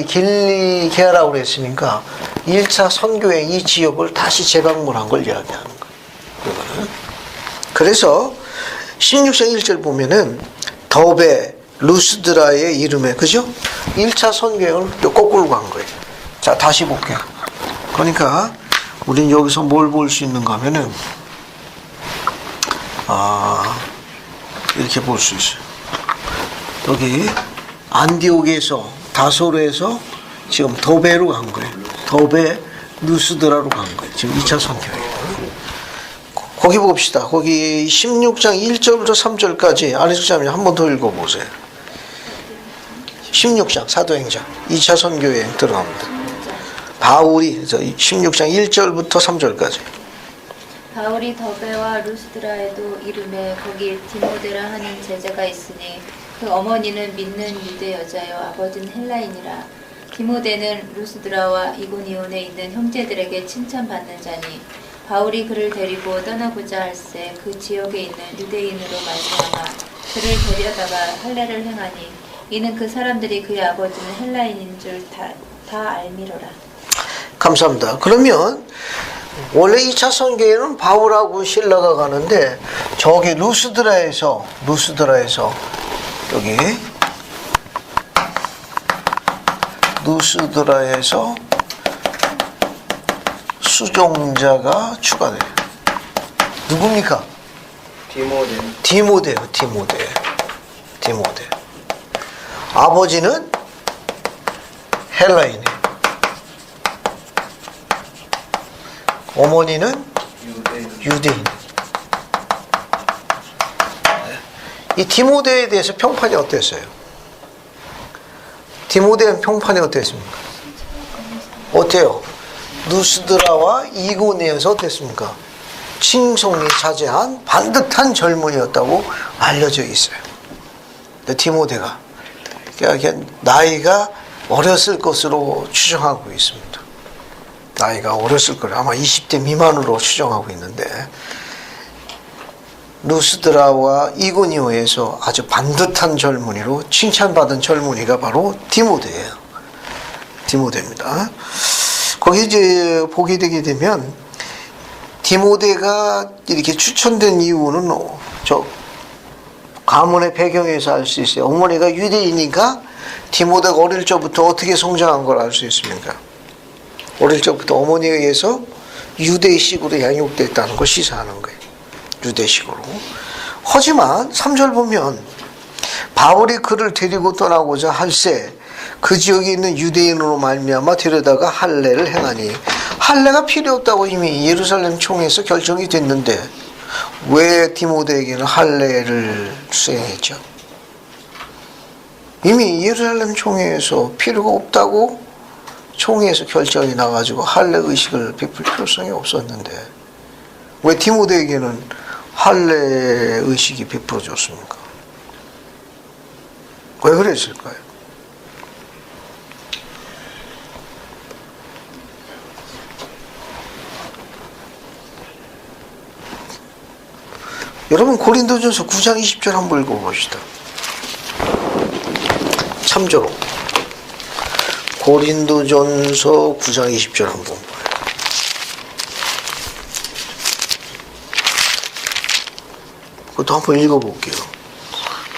길리기아라고 그랬으니까 1차 선교행 이 지역을 다시 재방문한 걸 이야기하는 거예요. 이거는. 그래서 16장 1절 보면은 더베 루스드라의 이름에, 그죠? 1차 선교행을 거꾸로 간 거예요. 자, 다시 볼게요. 그러니까 우린 여기서 뭘 볼 수 있는가 하면은 이렇게 볼 수 있어요. 여기 안디옥에서 다소르에서 지금 더베로 간 거예요. 더베 루스드라로 간 거예요. 지금 2차 선교예요. 거기 봅시다. 거기 16장 1절부터 3절까지 안에서 한 번 더 읽어보세요. 16장 사도행전 2차 선교여행 들어갑니다. 바울이 16장 1절부터 3절까지. 바울이 더베와 루스드라에도 이름에 거기 디모데라 하는 제자가 있으니 그 어머니는 믿는 유대 여자요 아버지는 헬라인이라. 디모데는 루스드라와 이고니온에 있는 형제들에게 칭찬받는 자니 바울이 그를 데리고 떠나고자 할새 그 지역에 있는 유대인으로 말미암아 그를 데려다가 할례를 행하니 이는 그 사람들이 그의 아버지는 헬라인인 줄 다 알미로라. 감사합니다. 그러면 원래 2차 선교에는 바울하고 실라가 가는데 저기 루스드라에서 여기 루스드라에서 수종자가 추가돼요. 누굽니까? 디모데요. 아버지는 헬라인이에요. 어머니는 유대인. 이 디모데에 대해서 평판이 어땠어요? 디모데는 평판이 어땠습니까? 어때요? 루스드라와 이고니에서 어땠습니까? 칭송이 자제한 반듯한 젊은이였다고 알려져 있어요. 디모데가 나이가 어렸을 것으로 추정하고 있습니다. 나이가 어렸을 거예요. 아마 20대 미만으로 추정하고 있는데 루스드라와 이고니오에서 아주 반듯한 젊은이로 칭찬받은 젊은이가 바로 디모데예요. 디모데입니다. 거기 이제 보게 되게 되면 디모데가 이렇게 추천된 이유는 저 가문의 배경에서 알 수 있어요. 어머니가 유대인이니까 디모데가 어릴 적부터 어떻게 성장한 걸 알 수 있습니까? 어릴 적부터 어머니에 의해서 유대식으로 양육됐다는 걸 시사하는 거예요. 유대식으로. 하지만 3절 보면 바울이 그를 데리고 떠나고자 할새 그 지역에 있는 유대인으로 말미암아 데려다가 할례를 행하니 할례가 필요 없다고 이미 예루살렘 총회에서 결정이 됐는데 왜 디모데에게는 할례를 수행했죠? 이미 예루살렘 총회에서 필요가 없다고 총회에서 결정이 나가지고 할례 의식을 베풀 필요성이 없었는데 왜 디모데에게는 할례 의식이 베풀어졌습니까? 왜 그랬을까요? 여러분 고린도전서 9장 20절 한번 읽어봅시다. 참조로 고린도전서 9장 20절 한번 봐요. 그것도 한번 읽어볼게요.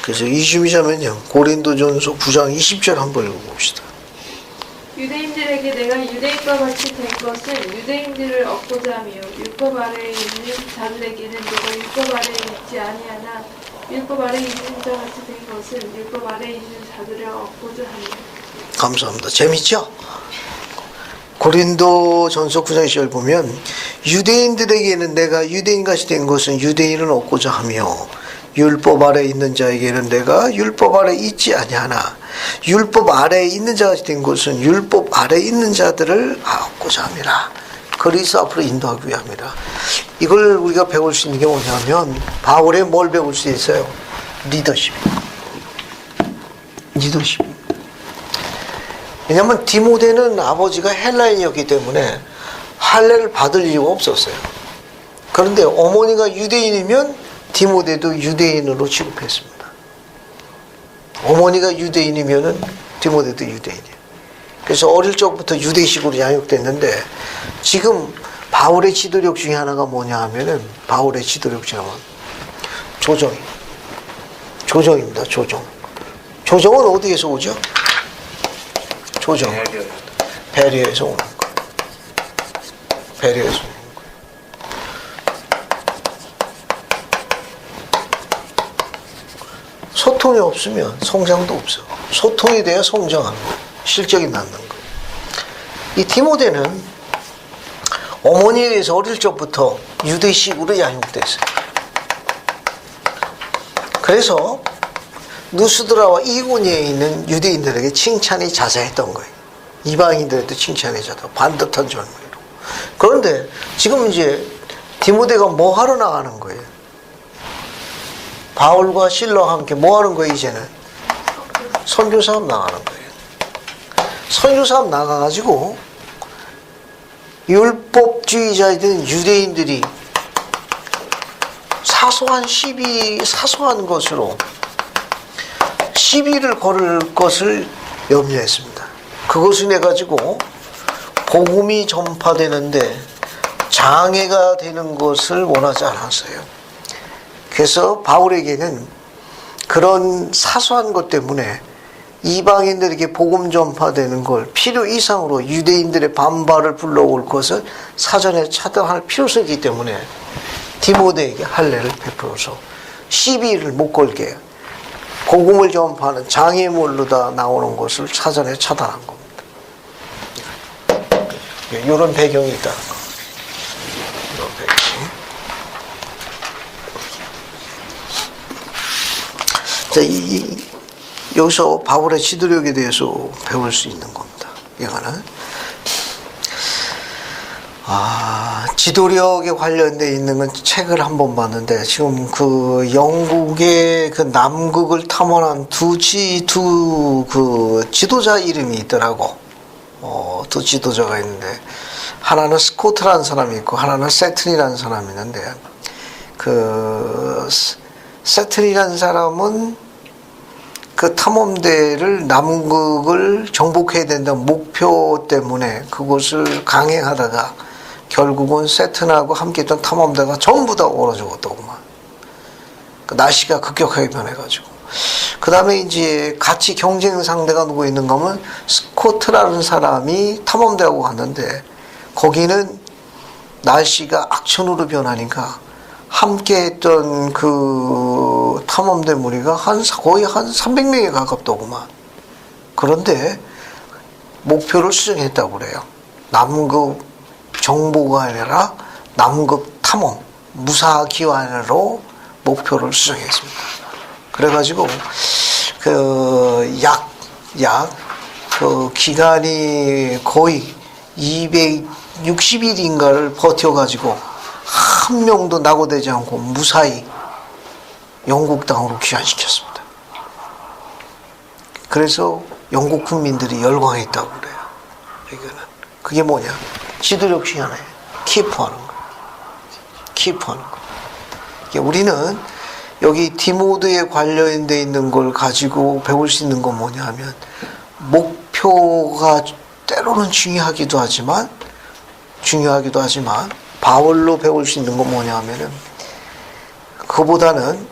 그래서 이심이자면요 고린도전서 9장 20절 한번 읽어봅시다. 유대인들에게 내가 유대인과 같이 된 것은 유대인들을 얻고자 하며 율법 아래에 있는 자들에게는 내가 율법 아래에 있지 아니하나 율법 아래에 있는 자 같이 된 것은 율법 아래에 있는 자들을 얻고자 하며. 감사합니다. 재밌죠? 고린도전서 9장 20절 보면 유대인들에게는 내가 유대인같이 된 것은 유대인을 얻고자 하며 율법 아래에 있는 자에게는 내가 율법 아래에 있지 아니하나 율법 아래에 있는 자같이 된 것은 율법 아래에 있는 자들을 얻고자 함이라. 그리스도 앞으로 인도하기 위함이라. 이걸 우리가 배울 수 있는 게 뭐냐면 바울의 뭘 배울 수 있어요? 리더십. 왜냐하면 디모데는 아버지가 헬라인이었기 때문에 할례를 받을 이유가 없었어요. 그런데 어머니가 유대인이면 디모데도 유대인으로 취급했습니다. 어머니가 유대인이면은 디모데도 유대인이에요. 그래서 어릴 적부터 유대식으로 양육됐는데 지금 바울의 지도력 중에 하나가 뭐냐 하면은 바울의 지도력 중에 하나는 조정입니다. 조정은 어디에서 오죠? 배려에서 오는 거. 배려에서 오는 거. 소통이 없으면 성장도 없어. 소통이 돼야 성장하는 거. 실적이 낳는 거. 이 디모데는 어머니에 의해서 어릴 적부터 유대식으로 양육됐어요. 그래서 누스드라와 이고니에 있는 유대인들에게 칭찬이 자자했던 거예요. 이방인들에도 칭찬이 자자. 반듯한 젊은이로. 그런데 지금 이제 디모데가 뭐 하러 나가는 거예요? 바울과 실러와 함께 뭐 하는 거예요, 이제는? 선교사업 나가는 거예요. 선교사업 나가가지고 율법주의자이든 유대인들이 사소한 것으로 시비를 걸을 것을 염려했습니다. 그것을 내 가지고 복음이 전파되는데 장애가 되는 것을 원하지 않았어요. 그래서 바울에게는 그런 사소한 것 때문에 이방인들에게 복음 전파되는 걸 필요 이상으로 유대인들의 반발을 불러올 것을 사전에 차단할 필요성이 있기 때문에 디모데에게 할례를 베풀어서 시비를 못 걸게 복음을 전파하는 장애물로다 나오는 것을 사전에 차단한 겁니다. 이런 배경이 있다는 거. 이런 배경이. 자, 여기서 바울의 지도력에 대해서 배울 수 있는 겁니다. 이거는 지도력에 관련돼 있는 건 책을 한번 봤는데 지금 그 영국의 그 남극을 탐험한 두 지도자 이름이 있더라고. 두 지도자가 있는데 하나는 스코트라는 사람이 있고 하나는 세튼이라는 사람이 있는데 그 세튼이라는 사람은 그 탐험대를 남극을 정복해야 된다는 목표 때문에 그것을 강행하다가 결국은 세튼하고 함께 있던 탐험대가 전부 다 얼어 죽었더구만. 그 날씨가 급격하게 변해가지고. 그 다음에 이제 같이 경쟁 상대가 누구 있는가 하면 스코트라는 사람이 탐험대하고 갔는데 거기는 날씨가 악천후로 변하니까 함께 했던 그 탐험대 무리가 거의 한 300명에 가깝더구만. 그런데 목표를 수정했다고 그래요. 남극 정보가 아니라 남극 탐험, 무사기환으로 목표를 수정했습니다. 그래가지고 그 기간이 거의 260일인가를 버텨가지고 한 명도 낙오되지 않고 무사히 영국 땅으로 귀환시켰습니다. 그래서 영국 국민들이 열광했다고 그래요. 이거는 그게 뭐냐? 지도력 중에 하나예요. 키프하는 거. 키프하는 거. 우리는 여기 디모데에 관련돼 있는 걸 가지고 배울 수 있는 건 뭐냐 하면 목표가 때로는 중요하기도 하지만 바울로 배울 수 있는 건 뭐냐 하면은 그보다는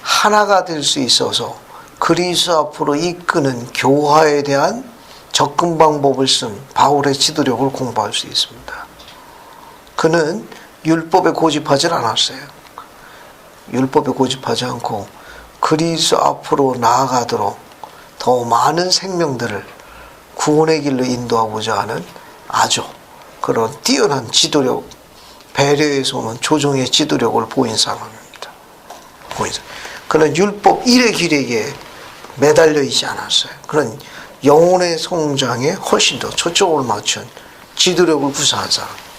하나가 될 수 있어서 그리스도 앞으로 이끄는 교화에 대한 접근 방법을 쓴 바울의 지도력을 공부할 수 있습니다. 그는 율법에 고집하지 않았어요. 율법에 고집하지 않고 그리스도 앞으로 나아가도록 더 많은 생명들을 구원의 길로 인도하고자 하는 아주 그런 뛰어난 지도력, 배려에서 오는 조정의 지도력을 보인 사람입니다. 그는 율법 일의 기력에 매달려 있지 않았어요. 그런 영혼의 성장에 훨씬 더 초점을 맞춘 지도력을 구사한 사람입니다.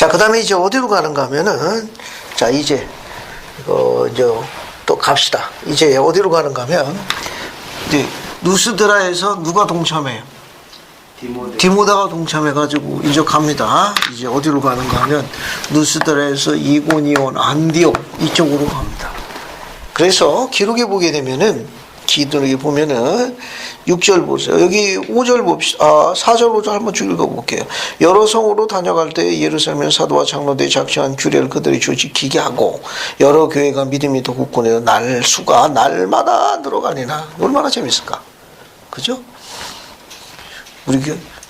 자, 그 다음에 이제 어디로 가는가 하면은, 자, 이제, 이제 또 갑시다. 이제 어디로 가는가 하면, 이제 루스드라에서 누가 동참해요? 디모데가 동참해가지고 이제 갑니다. 이제 어디로 가는가 하면, 루스드라에서 이고니온, 안디옥 이쪽으로 갑니다. 그래서 기록에 보게 되면은, 기록에 보면은 6절 보세요. 여기 5절 봅시다. 4절 5절 한번 쭉 읽어볼게요. 여러 성으로 다녀갈 때 예루살렘 사도와 장로들이 작정한 규례를 그들이 지키게 하고 여러 교회가 믿음이 더 굳건해서 수가 날마다 늘어가니라. 얼마나 재밌을까? 그죠?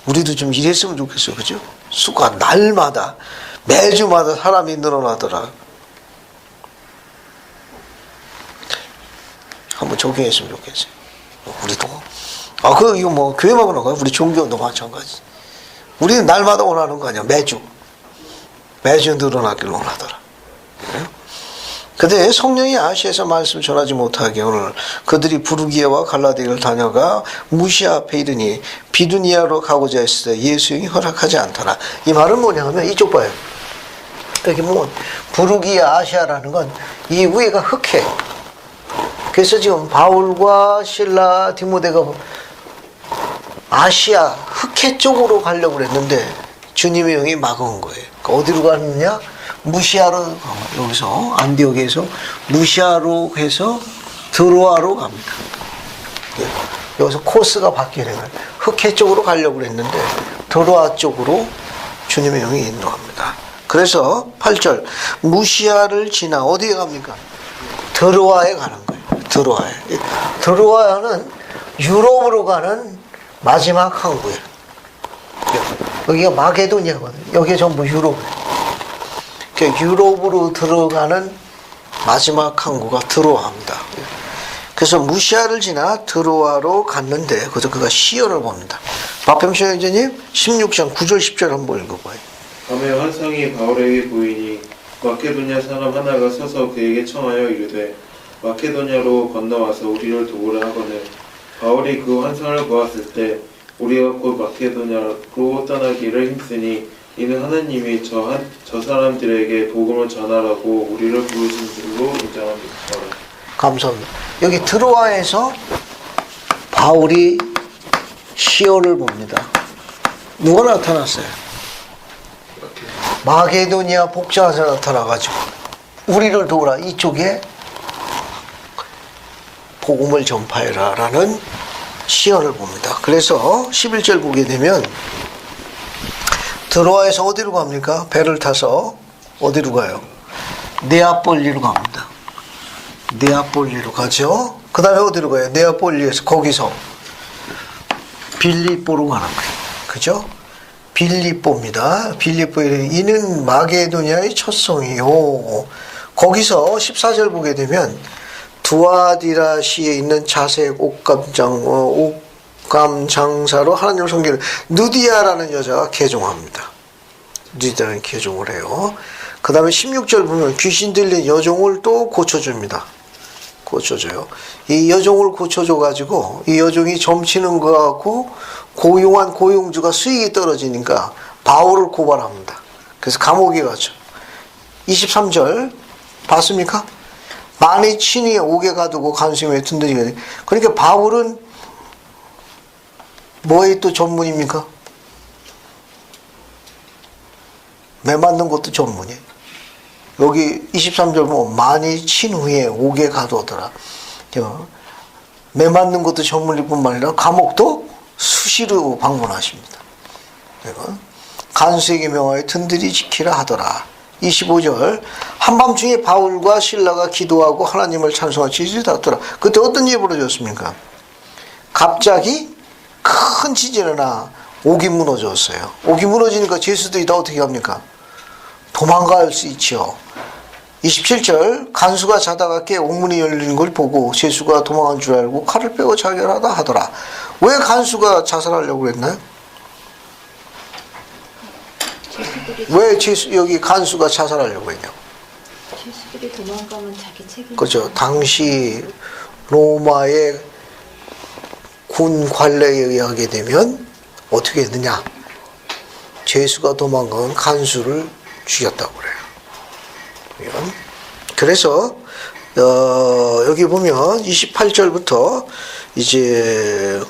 우리도 좀 이랬으면 좋겠어요. 그죠? 수가 날마다 매주마다 사람이 늘어나더라. 한번 적용했으면 좋겠어요. 우리도. 이거 뭐, 교회만 그런 거야. 우리 종교도 마찬가지. 우리는 날마다 원하는 거 아니야. 매주 늘어나길 원하더라. 근데 성령이 아시아에서 말씀 전하지 못하게 오늘 그들이 부르기아와 갈라디아를 다녀가 무시아 앞에 이르니 비두니아로 가고자 했을 때 예수님이 허락하지 않더라. 이 말은 뭐냐면 이쪽 봐요. 여기 뭐, 부르기아 아시아라는 건 이 위에가 흑해. 그래서 지금 바울과 실라, 디모데가 아시아 흑해 쪽으로 가려고 그랬는데 주님의 영이 막은 거예요. 그러니까 어디로 가느냐? 무시아로, 여기서 안디옥에서 무시아로 해서 드로아로 갑니다. 여기서 코스가 바뀌는 거예요. 흑해 쪽으로 가려고 그랬는데 드로아 쪽으로 주님의 영이 인도합니다. 그래서 8절 무시아를 지나 어디에 갑니까? 드로아에 가는 거예요. 드로아는 유럽으로 가는 마지막 항구예요. 여기가 마게도니아거든요. 여기가 전부 유럽. 그러니까 유럽으로 들어가는 마지막 항구가 드로아입니다. 그래서 무시아를 지나 드로아로 갔는데 그래서 그가 시연을 봅니다. 박병철 형제님 16장 9절 10절 한번 읽어봐요. 밤에 환상이 바울에게 보이니 마케도냐 사람 하나가 서서 그에게 청하여 이르되 마케도냐로 건너와서 우리를 도우라 하거늘 바울이 그 환상을 보았을 때 우리가 곧 마케도냐로 떠나기를 힘쓰니 이는 하나님이 저 사람들에게 복음을 전하라고 우리를 부르신 줄로 인정합니다. 감사합니다. 여기 드로아에서 바울이 시온을 봅니다. 누가 나타났어요? 마게도니아 복자가 나타나가지고 우리를 도우라 이쪽에 복음을 전파해라 라는 시연을 봅니다. 그래서 11절 보게 되면 드로아에서 어디로 갑니까? 배를 타서 어디로 가요? 네아폴리로 갑니다. 네아폴리로 가죠. 그 다음에 어디로 가요? 네아폴리에서 거기서 빌립보로 가는 거예요. 그죠? 빌립보입니다. 빌립보에 이는 마게도니아의 첫 성이요. 거기서 14절 보게 되면 두아디라시에 있는 자색 옷감 장사로 하나님을 섬기는 누디아라는 여자가 개종합니다. 누디아는 개종을 해요. 그 다음에 16절 보면 귀신 들린 여종을 또 고쳐줍니다. 고쳐줘요. 이 여종을 고쳐줘가지고 이 여종이 점치는 것 같고 고용한 고용주가 수익이 떨어지니까 바울을 고발합니다. 그래서 감옥에 가죠. 23절 봤습니까? 많이 친히 옥에 가두고 간수에 든든히. 그러니까 바울은 뭐에 또 전문입니까? 매 맞는 것도 전문이에요. 여기 23절 보면 많이 친 후에 옥에 가두었더라. 매 맞는 것도 전문일 뿐만 아니라 감옥도 수시로 방문하십니다. 간수에게 명하여 든든히 지키라 하더라. 25절 한밤중에 바울과 실라가 기도하고 하나님을 찬송한 지진이 닿더라. 그때 어떤 일이 벌어졌습니까? 갑자기 큰 지진이 나 옥이 무너졌어요. 옥이 무너지니까 죄수들이 다 어떻게 합니까? 도망갈 수 있죠. 27절 간수가 자다가 깨 옥문이 열리는 걸 보고 죄수가 도망한 줄 알고 칼을 빼고 자결하다 하더라. 왜 간수가 자살하려고 했나요? 왜 여기 간수가 자살하려고 했냐? 죄수들이 도망가면 자기 책임. 그렇죠. 당시 로마의 군 관례에 의하게 되면 어떻게 했느냐? 죄수가 도망가면 간수를 죽였다고 그래요. 이건. 그래서 여기 보면 28절부터 이제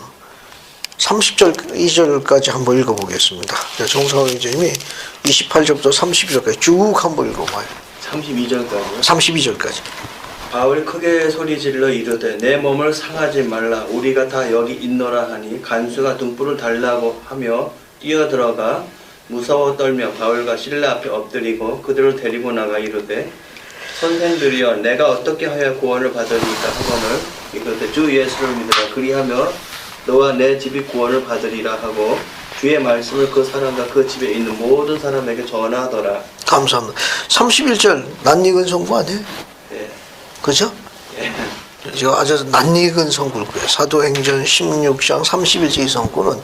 30절 2절까지 한번 읽어보겠습니다. 정성호 기자님이 28절부터 32절까지 쭉 한번 읽어봐요. 32절까지요. 32절까지. 바울이 크게 소리질러 이르되 내 몸을 상하지 말라 우리가 다 여기 있노라 하니 간수가 등불을 달라고 하며 뛰어들어가 무서워 떨며 바울과 실라 앞에 엎드리고 그들을 데리고 나가 이르되 선생들이여 내가 어떻게 하여 구원을 받으리까 하거늘 이르되 주 예수를 믿으라 그리하며 너와 내 집이 구원을 받으리라 하고 주의 말씀을 그 사람과 그 집에 있는 모든 사람에게 전하더라. 감사합니다. 31절 낯익은 성구 아니에요? 예. 그죠? 예. 저 아주 낯익은 성구고요. 사도행전 16장 31절 이 성구는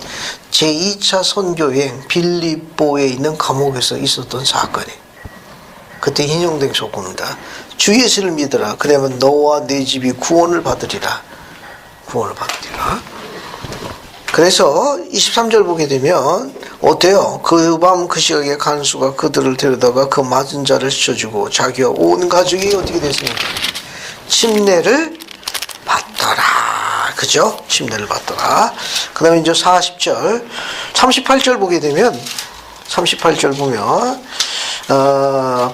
제2차 선교여행 빌립보에 있는 감옥에서 있었던 사건이에요. 그때 인용된 성구입니다. 주 예수를 믿으라. 그러면 너와 네 집이 구원을 받으리라. 구원을 받으리라. 그래서 23절 보게 되면 어때요? 그 밤 그 시각에 간수가 그들을 데려다가 그 맞은 자를 씻어주고 자기와 온 가족이 어떻게 됐습니까? 침례를 받더라. 그죠? 침례를 받더라. 그 다음에 이제 40절 38절 보게 되면 38절 보면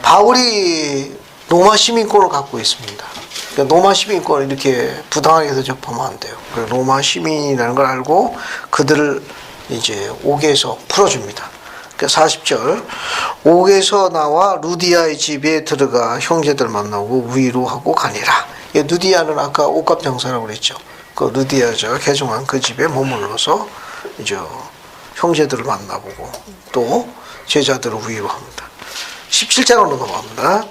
바울이 로마 시민권을 갖고 있습니다. 그러니까 로마 시민권을 이렇게 부당하게 대접하면 안 돼요. 로마 시민이라는 걸 알고 그들을 이제 옥에서 풀어줍니다. 그러니까 40절 옥에서 나와 루디아의 집에 들어가 형제들 만나고 위로하고 가니라. 루디아는 아까 옥갑 장사라고 그랬죠. 그 루디아자가 개종한 그 집에 머물러서 이제 형제들을 만나보고 또 제자들을 위로합니다. 17장으로 넘어갑니다.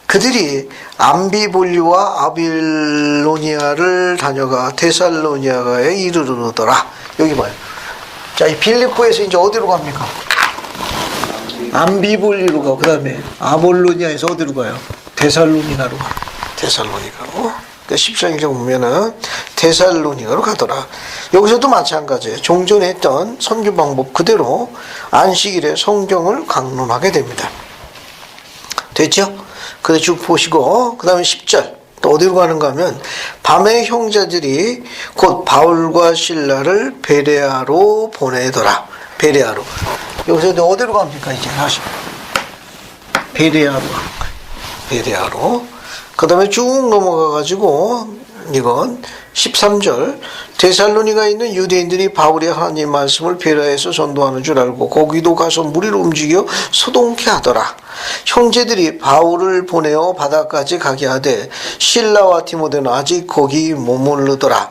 그들이 암비볼리와 아빌로니아를 다녀가 데살로니아가에 이르르더라. 여기 봐요. 자, 이 빌립보에서 이제 어디로 갑니까? 암비볼리로 가고, 그 다음에 아볼로니아에서 어디로 가요? 데살로니가로 가요. 데살로니가로. 그러니까 14장 보면은 데살로니가로 가더라. 여기서도 마찬가지예요. 종전에 했던 선교 방법 그대로 안식일에 성경을 강론하게 됩니다. 됐죠? 그래 쭉 보시고 그 다음에 10절 또 어디로 가는가 하면 밤에 형제들이 곧 바울과 실라를 베레아로 보내더라. 베레아로. 여기서 어디로 갑니까? 이제 다시 베레아로 가는 거예요. 베레아로. 그 다음에 쭉 넘어가 가지고 이건 13절 데살로니가 있는 유대인들이 바울이 하나님 말씀을 베레아에서 전도하는 줄 알고 거기도 가서 무리를 움직여 소동케 하더라. 형제들이 바울을 보내어 바다까지 가게 하되 실라와 디모데는 아직 거기 머무르더라.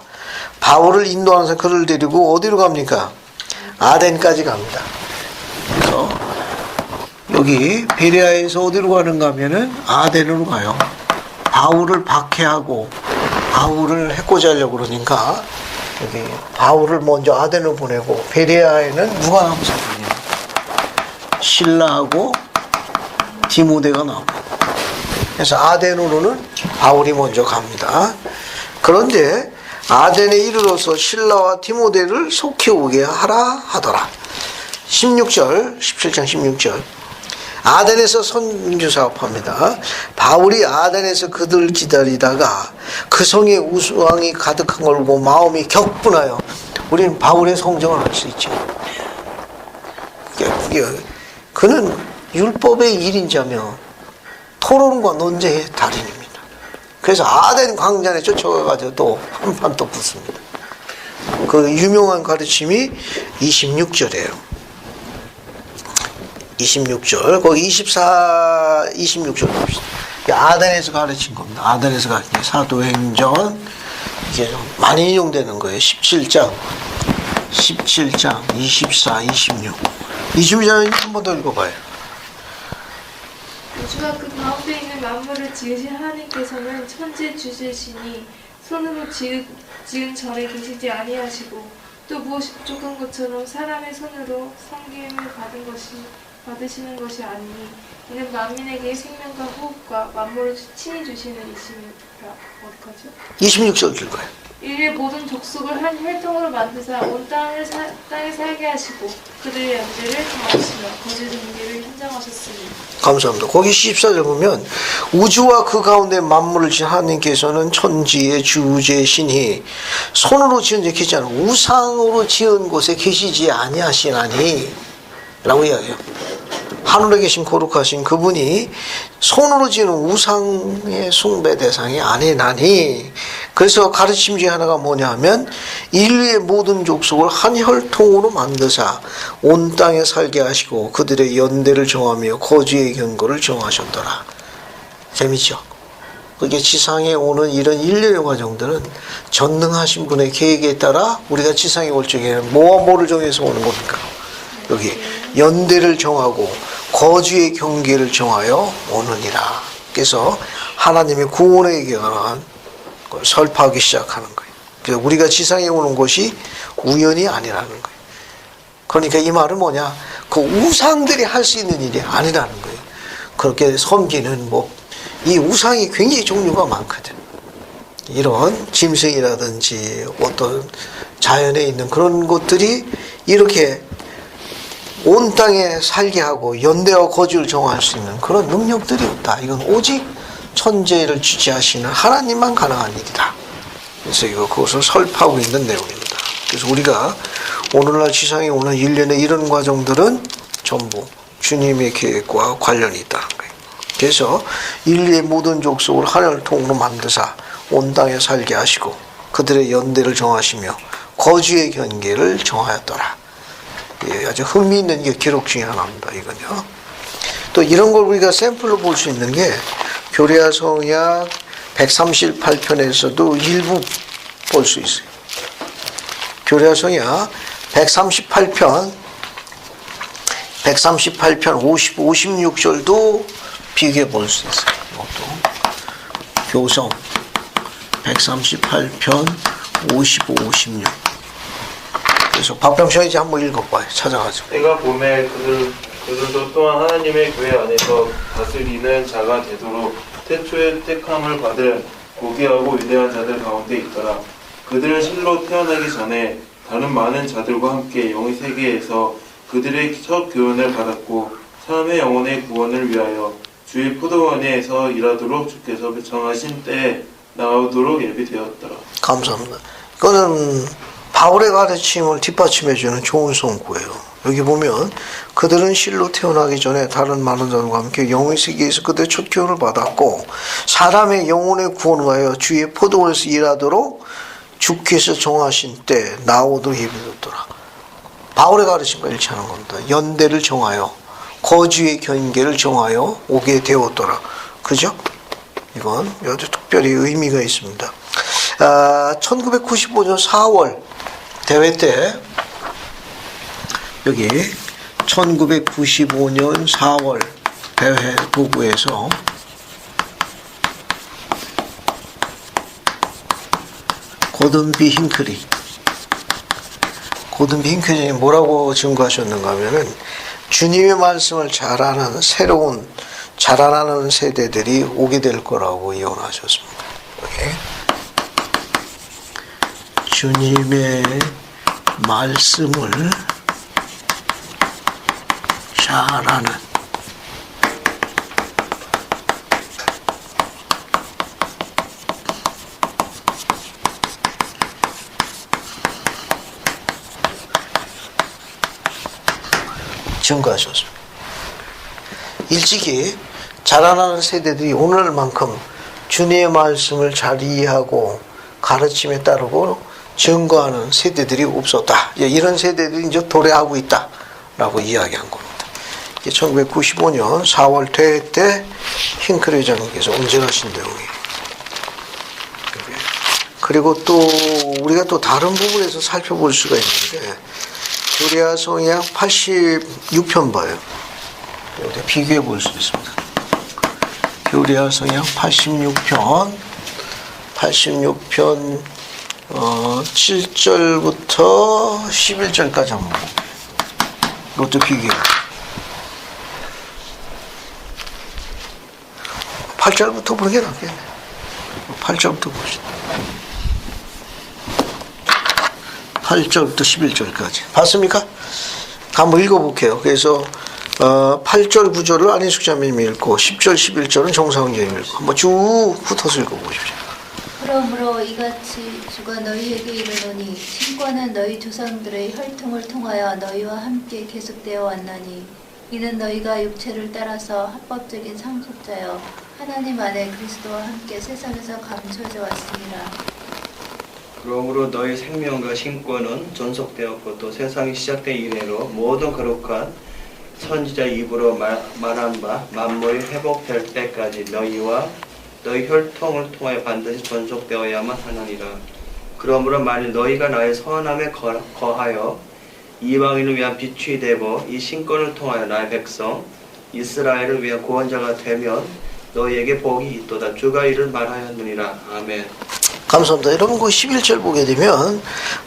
바울을 인도하는 사람 그를 데리고 어디로 갑니까? 아덴까지 갑니다. 그래서 여기 베레아에서 어디로 가는가 하면은 아덴으로 가요. 바울을 박해하고 바울을 해코지 하려고 그러니까 여기 바울을 먼저 아덴으로 보내고 베레아에는 누가 남아서 보냐? 실라하고 디모데가 나오고 그래서 아덴으로는 바울이 먼저 갑니다. 그런데 아덴에 이르러서 실라와 디모데를 속히 오게 하라 하더라. 16절 17장 16절 아덴에서 선교 사업합니다. 바울이 아덴에서 그들 기다리다가 그 성에 우수왕이 가득한 걸 보고 마음이 격분하여 우리는 바울의 성정을 알 수 있죠. 그는 율법의 1인자며 토론과 논쟁의 달인입니다. 그래서 아덴 광장에 쫓아가가지고 또 한판 또 붙습니다. 그 유명한 가르침이 26절이에요. 26절 거기 26절 봅시다. 아덴에서 가르친 겁니다. 아덴에서 가르친 사도행전 이게 좀 많이 인용되는 거예요. 17장 24, 26 22절 한 번 더 읽어봐요. 주가 그 가운데 있는 만물을 지으신 하나님께서는 천지 주제시니 손으로 지은 절에 계시지 아니하시고 또 무엇이 부족한 것처럼 사람의 손으로 섬김을 받으시는 것이 아니니 이는 만민에게 생명과 호흡과 만물을 친히 주시는 이심이라. 어떡하죠? 26절 읽어요. 인류의 모든 족속을 한 혈통으로 만드사 온 땅에 살게 하시고 그들의 연대를 정하시며 거짓 경계를 현장하셨으니. 감사합니다. 거기 14절 보면 우주와 그 가운데 만물을 지은 하나님께서는 천지의 주제신이 손으로 지은 데 계시지 않은 우상으로 지은 곳에 계시지 아니하시나니 라고 이야기해요. 하늘에 계신 거룩하신 그분이 손으로 지은 우상의 숭배 대상이 아니나니. 그래서 가르침 중에 하나가 뭐냐 하면 인류의 모든 족속을 한 혈통으로 만드사 온 땅에 살게 하시고 그들의 연대를 정하며 거주의 경고를 정하셨더라. 재밌죠? 그게 지상에 오는 이런 인류의 과정들은 전능하신 분의 계획에 따라 우리가 지상에 올 적에는 뭐와 뭐를 정해서 오는 겁니까? 여기 연대를 정하고 거주의 경계를 정하여 오느니라. 그래서 하나님의 구원에 관한 걸 설파하기 시작하는 거예요. 그래서 우리가 지상에 오는 것이 우연이 아니라는 거예요. 그러니까 이 말은 뭐냐? 그 우상들이 할 수 있는 일이 아니라는 거예요. 그렇게 섬기는 이 우상이 굉장히 종류가 많거든. 이런 짐승이라든지 어떤 자연에 있는 그런 것들이 이렇게 온 땅에 살게 하고 연대와 거주를 정할 수 있는 그런 능력들이 없다. 이건 오직 천재를 주재하시는 하나님만 가능한 일이다. 그래서 그것을 설파하고 있는 내용입니다. 그래서 우리가 오늘날 지상에 오는 일련의 이런 과정들은 전부 주님의 계획과 관련이 있다는 거예요. 그래서 인류의 모든 족속을 하늘통으로 만드사 온 땅에 살게 하시고 그들의 연대를 정하시며 거주의 경계를 정하였더라. 예, 아주 흥미있는 게 기록 중에 하나입니다. 이건요. 또 이런 걸 우리가 샘플로 볼 수 있는 게 교리야 성약 138편에서도 일부 볼 수 있어요. 교리야 성약 138편 55, 56절도 비교해 볼 수 있어요. 이것도 교성 138편 55, 56. 그래서 박병철 이제 한번 읽어봐요. 찾아가지고. 때가 봄에 그들도 또한 하나님의 교회 안에서 다스리는 자가 되도록 태초에 택함을 받을 고귀하고 위대한 자들 가운데 있더라. 그들은 실로 태어나기 전에 다른 많은 자들과 함께 영의 세계에서 그들의 첫 교훈을 받았고 사람의 영혼의 구원을 위하여 주의 포도원에서 일하도록 주께서 정하신 때에 나오도록 예비되었더라. 감사합니다. 이거는 바울의 가르침을 뒷받침해주는 좋은 성구예요. 여기 보면 그들은 실로 태어나기 전에 다른 많은 자들과 함께 영의 세계에서 그들의 첫 교훈을 받았고 사람의 영혼의 구원을 위하여 주의 포도원에서 일하도록 주께서 정하신 때 나오도록 예비되었더라. 바울의 가르침과 일치하는 겁니다. 연대를 정하여 거주의 경계를 정하여 오게 되었더라. 그죠? 이건 아주 특별히 의미가 있습니다. 1995년 4월 대회 때 여기 1995년 4월 대회 부부에서 고든비 힝클이 뭐라고 증거하셨는가 하면은 주님의 말씀을 자라나는 세대들이 오게 될 거라고 예언하셨습니다. 여기. 주님의 말씀을 잘하는 증거하셨습니다. 일찍이 자라나는 세대들이 오늘만큼 주님의 말씀을 잘 이해하고 가르침에 따르고 증거하는 세대들이 없었다. 이런 세대들이 이제 도래하고 있다라고 이야기한 겁니다. 1995년 4월 대회 때 힝클 회장님께서 언제하신 내용이에요. 그리고 또 우리가 또 다른 부분에서 살펴볼 수가 있는데 교리야 성약 86편 봐요. 비교해 볼 수 있습니다. 교리야 성약 86편 7절부터 11절까지 한번 보고 이것도 비교해. 8절부터 보는 게 낫겠네. 8절부터 봅시다. 8절부터 11절까지. 봤습니까? 한번 읽어볼게요. 그래서 8절, 9절을 안희숙 자매님이 읽고 10절, 11절은 정상훈님이 읽고 한번 쭉 훑어서 읽어보십시오. 그러므로 이같이 주가 너희에게 이르노니 신권은 너희 조상들의 혈통을 통하여 너희와 함께 계속되어 왔나니 이는 너희가 육체를 따라서 합법적인 상속자여 하나님 안에 그리스도와 함께 세상에서 감춰져 왔습니다. 그러므로 너희 생명과 신권은 존속되었고 또 세상이 시작된 이래로 모든 거룩한 선지자 입으로 말한 바 만물이 회복될 때까지 너희와 너희 혈통을 통하여 반드시 존속되어야만 하느니라. 그러므로 만일 너희가 나의 선함에 거하여 이방인을 위한 빛이 되고 이 신권을 통하여 나의 백성 이스라엘을 위한 구원자가 되면 너희에게 복이 있도다. 주가 이를 말하였느니라. 아멘. 감사합니다. 여러분 그 11절 보게 되면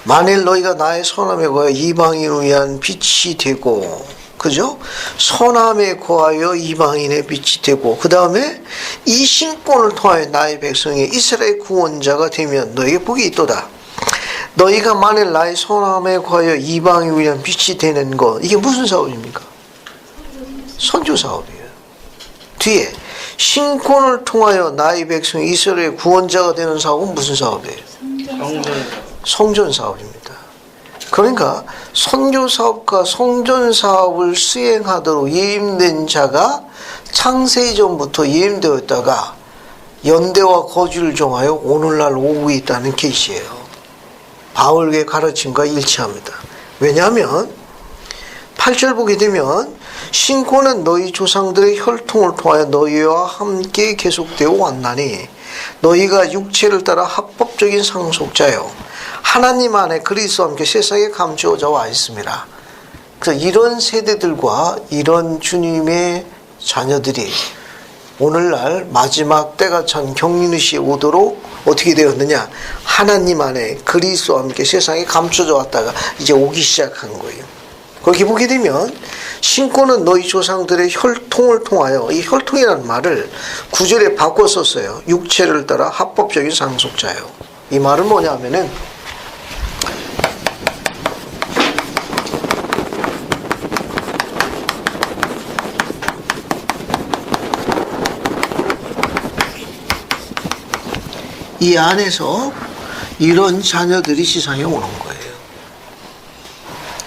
만일 너희가 나의 선함에 거하여 이방인을 위한 빛이 되고, 그죠? 선함에 거하여 이방인의 빛이 되고, 그 다음에 이 신권을 통하여 나의 백성이 이스라엘 구원자가 되면 너에게 복이 있도다. 너희가 만일 나의 선함에 거하여 이방인을 위한 빛이 되는 것, 이게 무슨 사업입니까? 선조 사업이에요. 뒤에 신권을 통하여 나의 백성이 이스라엘 구원자가 되는 사업은 무슨 사업이에요? 성전 사업입니다. 그러니까 선교 사업과 성전 사업을 수행하도록 예임된 자가 창세 이전부터 예임되었다가 연대와 거주를 정하여 오늘날 오고 있다는 계시예요. 바울의 가르침과 일치합니다. 왜냐하면 8절 보게 되면 신권은 너희 조상들의 혈통을 통하여 너희와 함께 계속되어 왔나니 너희가 육체를 따라 합법적인 상속자요 하나님 안에 그리스도와 함께 세상에 감추어져 와 있습니다. 그래서 이런 세대들과 이런 주님의 자녀들이 오늘날 마지막 때가 찬 경륜의 시에 오도록 어떻게 되었느냐? 하나님 안에 그리스도와 함께 세상에 감춰져 왔다가 이제 오기 시작한 거예요. 그렇게 보게 되면 신권은 너희 조상들의 혈통을 통하여, 이 혈통이라는 말을 9절에 바꿔 썼어요. 육체를 따라 합법적인 상속자요. 이 말은 뭐냐면은 이 안에서 이런 자녀들이 세상에 오는 거예요.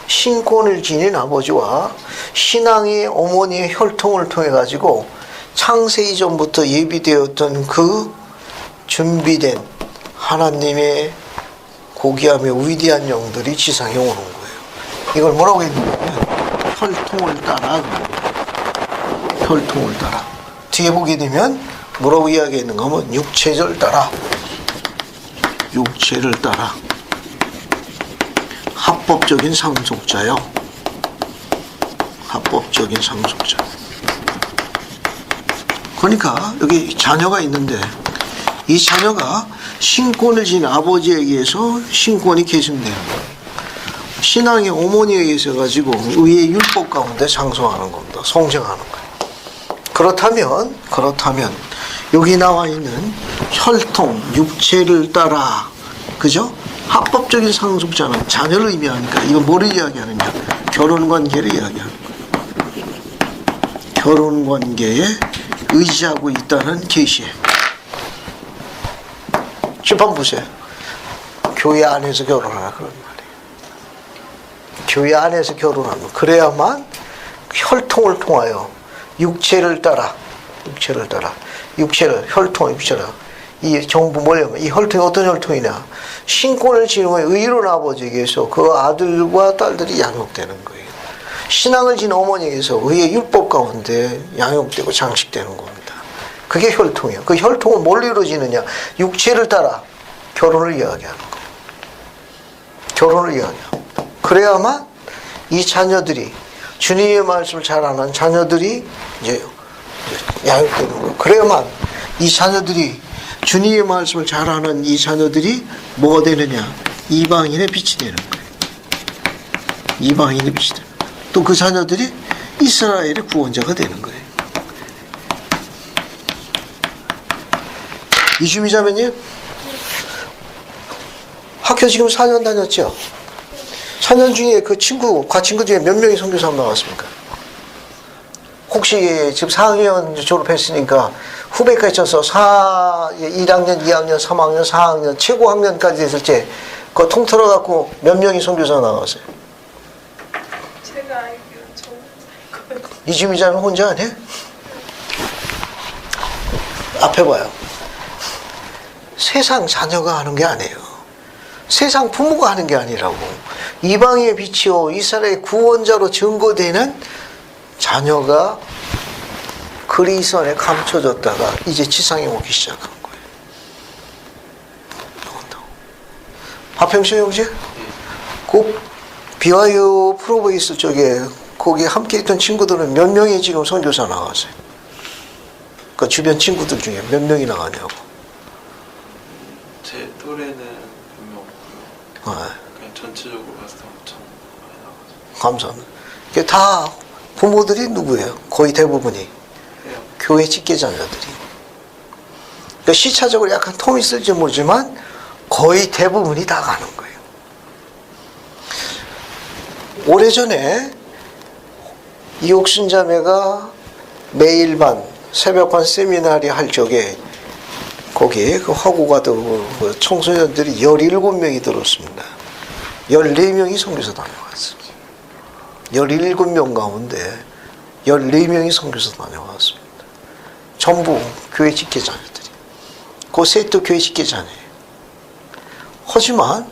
신권을 지닌 아버지와 신앙의 어머니의 혈통을 통해 가지고 창세 이전부터 예비되었던 그 준비된 하나님의 고귀하며 위대한 영들이 지상에 오는 거예요. 이걸 뭐라고 했냐면 혈통을 따라, 혈통을 따라. 뒤에 보게 되면 뭐라고 이야기했는가 하면 육체를 따라, 육체를 따라 합법적인 상속자요. 합법적인 상속자. 그러니까 여기 자녀가 있는데 이 자녀가 신권을 지닌 아버지에 의해서 신권이 계승되는 거예요. 신앙의 어머니에 의해서 가지고 의의 율법 가운데 장성하는 겁니다. 성장하는 거예요. 그렇다면 여기 나와 있는 혈통, 육체를 따라, 그죠? 합법적인 상속자는 자녀를 의미하니까 이건 뭐를 이야기하느냐? 결혼관계를 이야기하는 거예요. 결혼관계에 의지하고 있다는 계시에. 지금 보세요. 교회 안에서 결혼하라 그런 말이에요. 교회 안에서 결혼하면 그래야만 혈통을 통하여 육체를 따라, 혈통을 육체라. 이 정부 뭐냐면 이 혈통이 어떤 혈통이냐? 신권을 지닌 의로운 아버지에게서 그 아들과 딸들이 양육되는 거예요. 신앙을 지닌 어머니에게서 의의 율법 가운데 양육되고 장식되는 겁니다. 그게 혈통이에요. 그 혈통은 뭘로 이루어지느냐? 육체를 따라 결혼을 이야기하는 거예요. 결혼을 이야기하고 그래야만 이 자녀들이 주님의 말씀을 잘하는 자녀들이 이제 양육되는 거예요. 그래야만 이 자녀들이 주님의 말씀을 잘하는 이 자녀들이 뭐가 되느냐? 이방인의 빛이 되는 거예요. 이방인의 빛이 되는 거예요. 또 그 자녀들이 이스라엘의 구원자가 되는 거예요. 이주미 자매님 학교 지금 4년 다녔죠? 4년 중에 그 친구, 과친구 중에 몇 명이 선교사 나왔습니까? 혹시 지금 4학년 졸업했으니까 후배까지 쳐서 1학년, 2학년, 3학년, 4학년, 최고 학년까지 됐을 때 그거 통틀어 갖고 몇 명이 선교사 나왔어요? 제가 알기로 저 이주미자는 혼자 아니야? 앞에 봐요. 세상 자녀가 하는 게 아니에요. 세상 부모가 하는 게 아니라고. 이방의 빛이요 이스라엘의 구원자로 증거되는 자녀가 그리스도 안에 감춰졌다가 이제 지상에 오기 시작한 거예요. 박평수 형제? 그 BYU 프로보이스 쪽에 거기 함께 있던 친구들은 몇 명이 지금 선교사 나왔어요? 그 주변 친구들 중에 몇 명이 나가냐고. 제 또래는 몇 명 없고요. 그냥 전체적으로 봤을 때 엄청 많이 나가죠. 감사합니다. 이게 다 부모들이 누구예요? 거의 대부분이 해요. 교회 직계 자녀들이. 그러니까 시차적으로 약간 텀이 있을지 모르지만 거의 대부분이 다 가는 거예요. 오래전에 이옥순 자매가 매일반 새벽반 세미나리 할 적에 거기에 그 화고가도 그 청소년들이 17명이 들었습니다. 14명이 선교사 다녀왔습니다. 17명 가운데 14명이 선교사 다녀왔습니다. 전부 교회 직계 자녀들이. 그 셋도 교회 직계 자녀예요. 하지만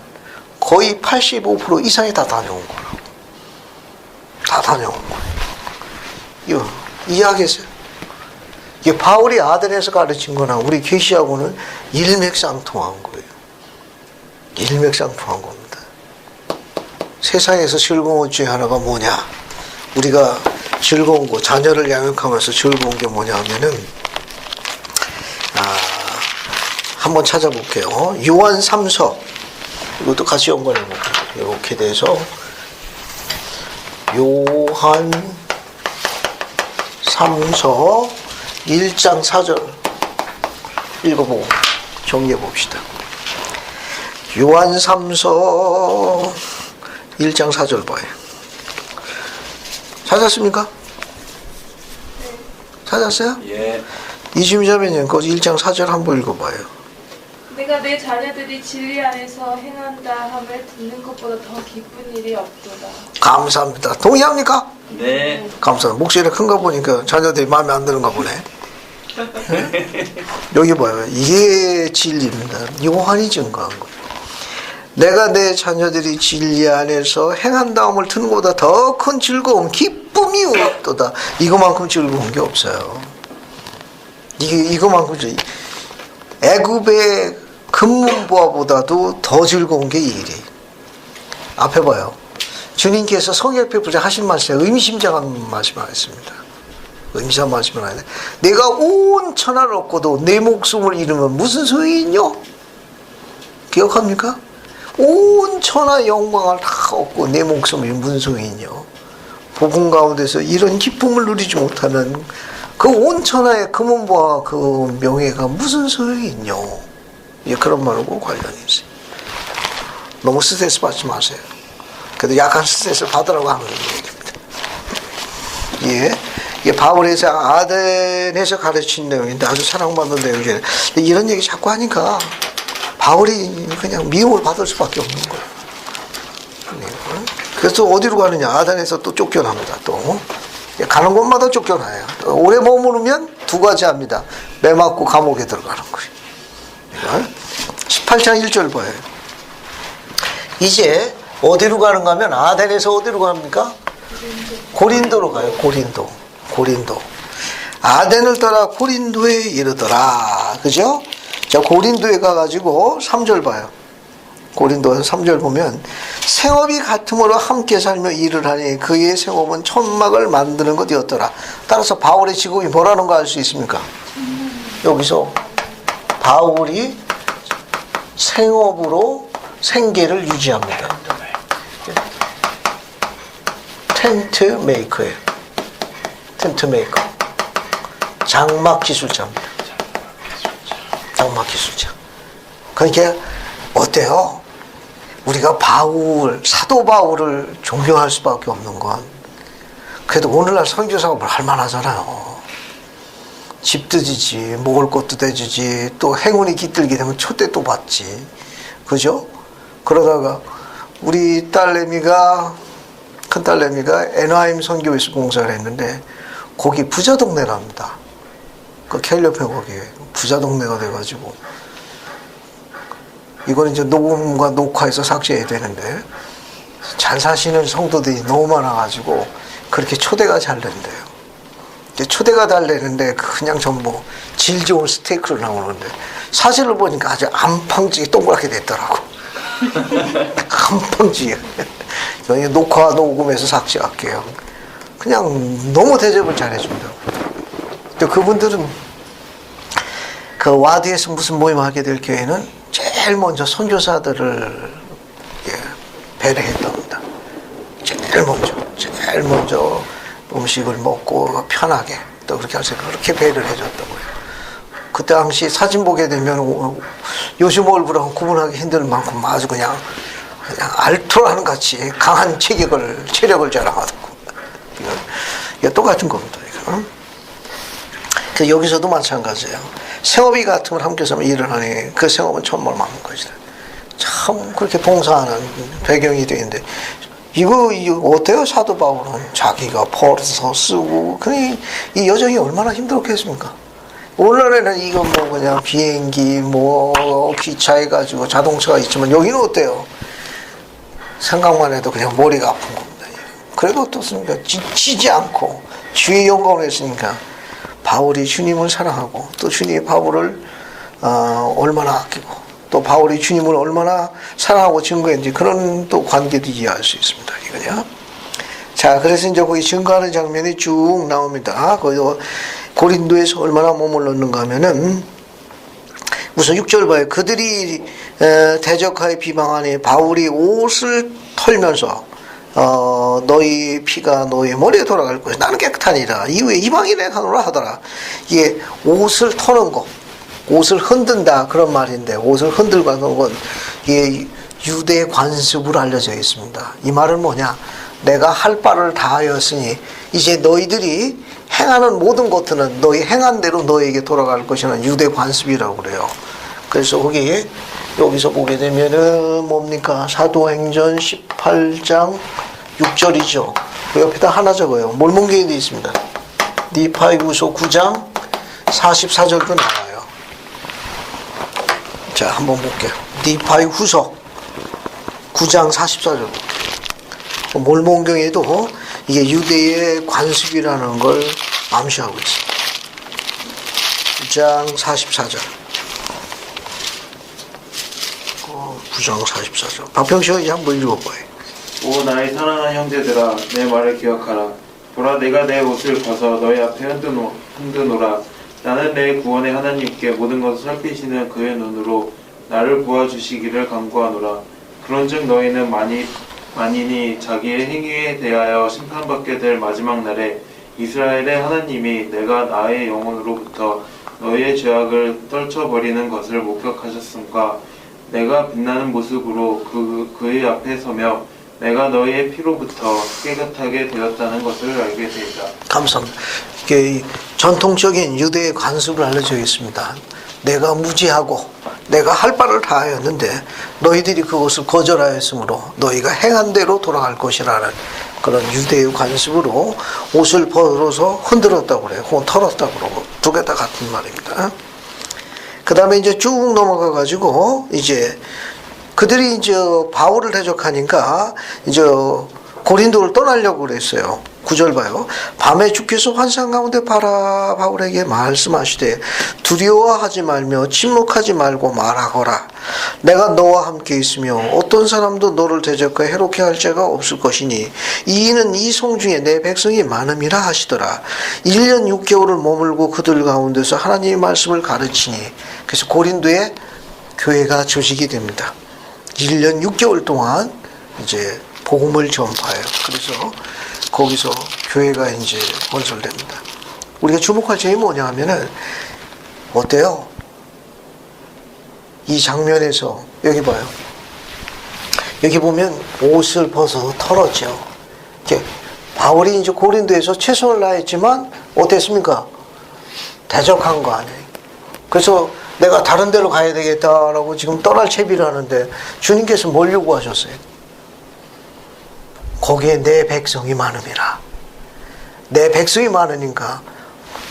거의 85% 이상이 다 다녀온 거라고. 다 다녀온 거예요. 이거 이해하겠어요? 이게 바울이 아덴에서 가르친 거나 우리 계시하고는 일맥상통한 거예요. 일맥상통한 겁니다. 세상에서 즐거운 것 중에 하나가 뭐냐? 우리가 즐거운 거, 자녀를 양육하면서 즐거운 게 뭐냐 하면은, 한번 찾아볼게요. 요한 3서. 이것도 같이 연관해볼게요. 이렇게 돼서, 요한 3서 1장 4절 읽어보고 정리해 봅시다. 요한 3서 1장 4절 봐요. 찾았습니까? 찾았어요? 예. 이주미 자매님 그 1장 4절 한번 읽어봐요. 내가 내 자녀들이 진리 안에서 행한다 함을 듣는 것보다 더 기쁜 일이 없도다. 감사합니다. 동의합니까? 네. 감사합니다. 목소리가 큰가 보니까 자녀들이 마음에 안 드는가 보네. 네? 여기 봐요. 이게 진리입니다. 요한이 증거한 거예요. 내가 내 자녀들이 진리 안에서 행한다함을 듣는 것보다 더 큰 즐거움, 기쁨이 없도다. 이거만큼 즐거운 게 없어요. 이거만큼 애굽의 금문보화보다도 더 즐거운 게 이 일이에요. 앞에 봐요. 주님께서 성역 베풀자 하신 말씀에 의미심장한 말씀을 하셨습니다. 의미심장한 말씀을 하는데 내가 온 천하를 얻고도 내 목숨을 잃으면 무슨 소용이 있뇨? 기억합니까? 온 천하 영광을 다 얻고 내 목숨을 잃으면 무슨 소용이 있뇨? 복음 가운데서 이런 기쁨을 누리지 못하는 그 온 천하의 금은보화 그 명예가 무슨 소용이 있뇨? 예, 그런 말하고 관련이 있어요. 너무 스트레스 받지 마세요. 그래도 약간 스트레스 받으라고 하는 얘기입니다. 예. 이게 바울에서 아덴에서 가르친 내용인데 아주 사랑받는 내용이에요. 근데 이런 얘기 자꾸 하니까 바울이 그냥 미움을 받을 수밖에 없는 거예요. 그래서 어디로 가느냐? 아덴에서 또 쫓겨납니다. 또 가는 곳마다 쫓겨나요. 오래 머무르면 두 가지 합니다. 매 맞고 감옥에 들어가는 거예요. 18장 1절 봐요. 이제 어디로 가는가 하면 아덴에서 어디로 갑니까? 고린도로 가요. 고린도. 아덴을 떠나 고린도에 이르더라. 그죠? 자, 고린도에 가가지고 3절 봐요. 고린도 3절 보면 생업이 같음으로 함께 살며 일을 하니 그의 생업은 천막을 만드는 것이었더라. 따라서 바울의 직업이 뭐라는 거 알 수 있습니까? 여기서 바울이 생업으로 생계를 유지합니다. 텐트 메이커예요. 텐트 메이커. 장막 기술자입니다. 장막 기술자. 그러니까 어때요? 우리가 사도 바울을 존경할 수밖에 없는 건 그래도 오늘날 선교 사업을 할 만하잖아요. 집도 지지, 먹을 것도 대주지, 또 행운이 깃들게 되면 초대도 받지. 그죠? 그러다가 우리 큰 딸내미가 애나임 선교에서 봉사를 했는데 거기 부자 동네랍니다. 그 캘리포니아 거기 부자 동네가 돼가지고 이거는 이제 녹음과 녹화해서 삭제해야 되는데 잘 사시는 성도들이 너무 많아가지고 그렇게 초대가 잘 된대요. 이제 초대가 잘 되는데 그냥 전부 질 좋은 스테이크로 나오는데 사진을 보니까 아주 안팡지게 동그랗게 됐더라고. 안팡지게. 여기 녹화 녹음해서 삭제할게요. 그냥 너무 대접을 잘해준다. 또 그분들은 그 와드에서 무슨 모임을 하게 될 경우에는 제일 먼저 선교사들을 배려했답니다. 제일 먼저 음식을 먹고 편하게 또 그렇게 해서 그렇게 배려를 해줬다고요. 그 당시 사진 보게 되면 요즘 얼굴하고 구분하기 힘들 만큼 아주 그냥 알토라는 같이 강한 체력을 자랑하더고. 이거 똑같은 겁니다. 이거. 여기서도 마찬가지예요. 생업이 같으면 함께서 일을 하니 그 생업은 천벌 맞는 것이다. 참 그렇게 봉사하는 배경이 되는데 이거 어때요? 사도 바울은 자기가 벌어서 쓰고 이 여정이 얼마나 힘들었겠습니까? 오늘날에는 이거 뭐 그냥 비행기 기차해가지고 자동차가 있지만 여기는 어때요? 생각만 해도 그냥 머리가 아픈 겁니다. 그래도 어떻습니까? 지치지 않고 주의 영광을 했으니까 바울이 주님을 사랑하고 또 주님이 바울을 얼마나 아끼고 또 바울이 주님을 얼마나 사랑하고 증거했는지 그런 또 관계도 이해할 수 있습니다. 이거냐? 자, 그래서 이제 거기 증거하는 장면이 쭉 나옵니다. 거기 고린도에서 얼마나 머물렀는가 하면은 우선 6절 봐요. 그들이 대적하여 비방하니 바울이 옷을 털면서 너희 피가 너희 머리에 돌아갈 것이 나는 깨끗하니라. 이후에 이방인의 가노라 하더라. 이게 옷을 터는 거, 옷을 흔든다 그런 말인데 옷을 흔들고 하는 건 이게 유대 관습으로 알려져 있습니다. 이 말은 뭐냐? 내가 할 바를 다 하였으니 이제 너희들이 행하는 모든 것들은 너희 행한 대로 너희에게 돌아갈 것이라는 유대 관습이라고 그래요. 그래서 여기서 보게 되면은 뭡니까? 사도행전 18장 6절이죠. 그 옆에다 하나 적어요. 몰몬계에 되어 있습니다. 니파이후서 9장 44절도 나와요. 자, 한번 볼게요. 니파이후서 9장 44절. 몰몬경에도 이게 유대의 관습이라는 걸 암시하고 있습니다. 9장 44절. 9장 44절. 박평시가 이제 한번 읽어봐요. 오 나의 사랑하는 형제들아 내 말을 기억하라. 보라 내가 내 옷을 벗어 너희 앞에 흔드노라. 나는 내 구원의 하나님께 모든 것을 살피시는 그의 눈으로 나를 보아주시기를 간구하노라. 그런즉 너희는 만인이 자기의 행위에 대하여 심판받게 될 마지막 날에 이스라엘의 하나님이 내가 나의 영혼으로부터 너희의 죄악을 떨쳐버리는 것을 목격하셨음과 내가 빛나는 모습으로 그의 앞에 서며 내가 너희의 피로부터 깨끗하게 되었다는 것을 알게 되리라. 감사합니다. 이게 전통적인 유대의 관습을 알려져 있습니다. 내가 무지하고 내가 할 바를 다 하였는데 너희들이 그것을 거절하였으므로 너희가 행한 대로 돌아갈 것이라는 그런 유대의 관습으로 옷을 벗어서 흔들었다고 그래요. 혹은 털었다고 그러고 두 개 다 같은 말입니다. 그 다음에 이제 쭉 넘어가 가지고 이제 그들이 이제 바울을 대적하니까 이제 고린도를 떠나려고 그랬어요. 9절 봐요. 밤에 주께서 환상 가운데 바울에게 말씀하시되 두려워하지 말며 침묵하지 말고 말하거라. 내가 너와 함께 있으며 어떤 사람도 너를 대적하여 해롭게 할 자가 없을 것이니 이는 이 성 중에 내 백성이 많음이라 하시더라. 1년 6개월을 머물고 그들 가운데서 하나님의 말씀을 가르치니 그래서 고린도에 교회가 조직이 됩니다. 1년 6개월 동안 이제 복음을 전파해요. 그래서 거기서 교회가 이제 건설됩니다. 우리가 주목할 점이 뭐냐 하면은 어때요? 이 장면에서 여기 봐요. 여기 보면 옷을 벗어 털었죠. 이렇게 바울이 이제 고린도에서 최선을 다했지만 어땠습니까? 대적한 거 아니에요. 그래서 내가 다른 데로 가야 되겠다라고 지금 떠날 채비를 하는데 주님께서 뭘 요구하셨어요? 거기에 내 백성이 많음이라. 내 백성이 많으니까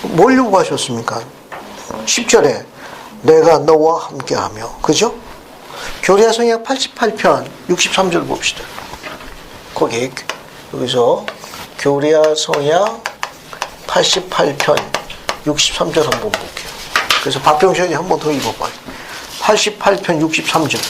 뭘 요구하셨습니까? 10절에 내가 너와 함께하며, 그죠? 교리야 성약 88편 63절 봅시다. 거기 여기서 교리야 성약 88편 63절 한번 볼게요. 그래서 박병선이 한 번 더 읽어봐요. 88편 63절.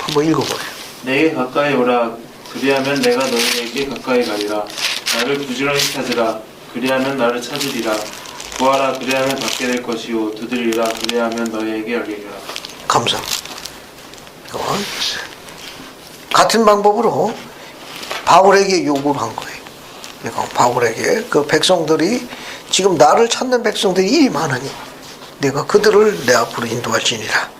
한번 읽어봐요. 내게 가까이 오라. 그리하면 내가 너희에게 가까이 가리라. 나를 부지런히 찾으라. 그리하면 나를 찾으리라. 구하라. 그리하면 받게 될 것이요. 두드리라. 그리하면 너희에게 열리리라. 감사. 같은 방법으로 바울에게 요구를 한 거예요. 바울에게 그 백성들이 지금 나를 찾는 백성들이 일이 많으니 내가 그들을 내 앞으로 인도할지니라.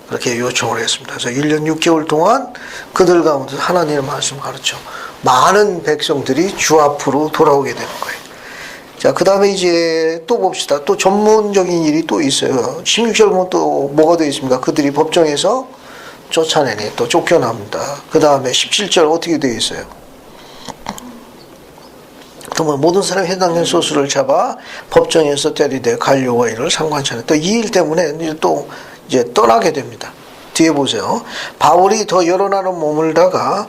그렇게 요청을 했습니다. 그래서 1년 6개월 동안 그들 가운데 하나님의 말씀을 가르쳐 많은 백성들이 주 앞으로 돌아오게 되는 거예요. 자, 그 다음에 이제 또 봅시다. 또 전문적인 일이 또 있어요. 16절 보면 또 뭐가 되어 있습니까? 그들이 법정에서 쫓아내니 또 쫓겨납니다. 그 다음에 17절 어떻게 되어 있어요? 또 뭐 모든 사람이 해당된 소수를 잡아 법정에서 때리되 갈료와 이를 상관치 않아. 또 이 일 때문에 또 이제 떠나게 됩니다. 뒤에 보세요. 바울이 더 여러 나라 머물다가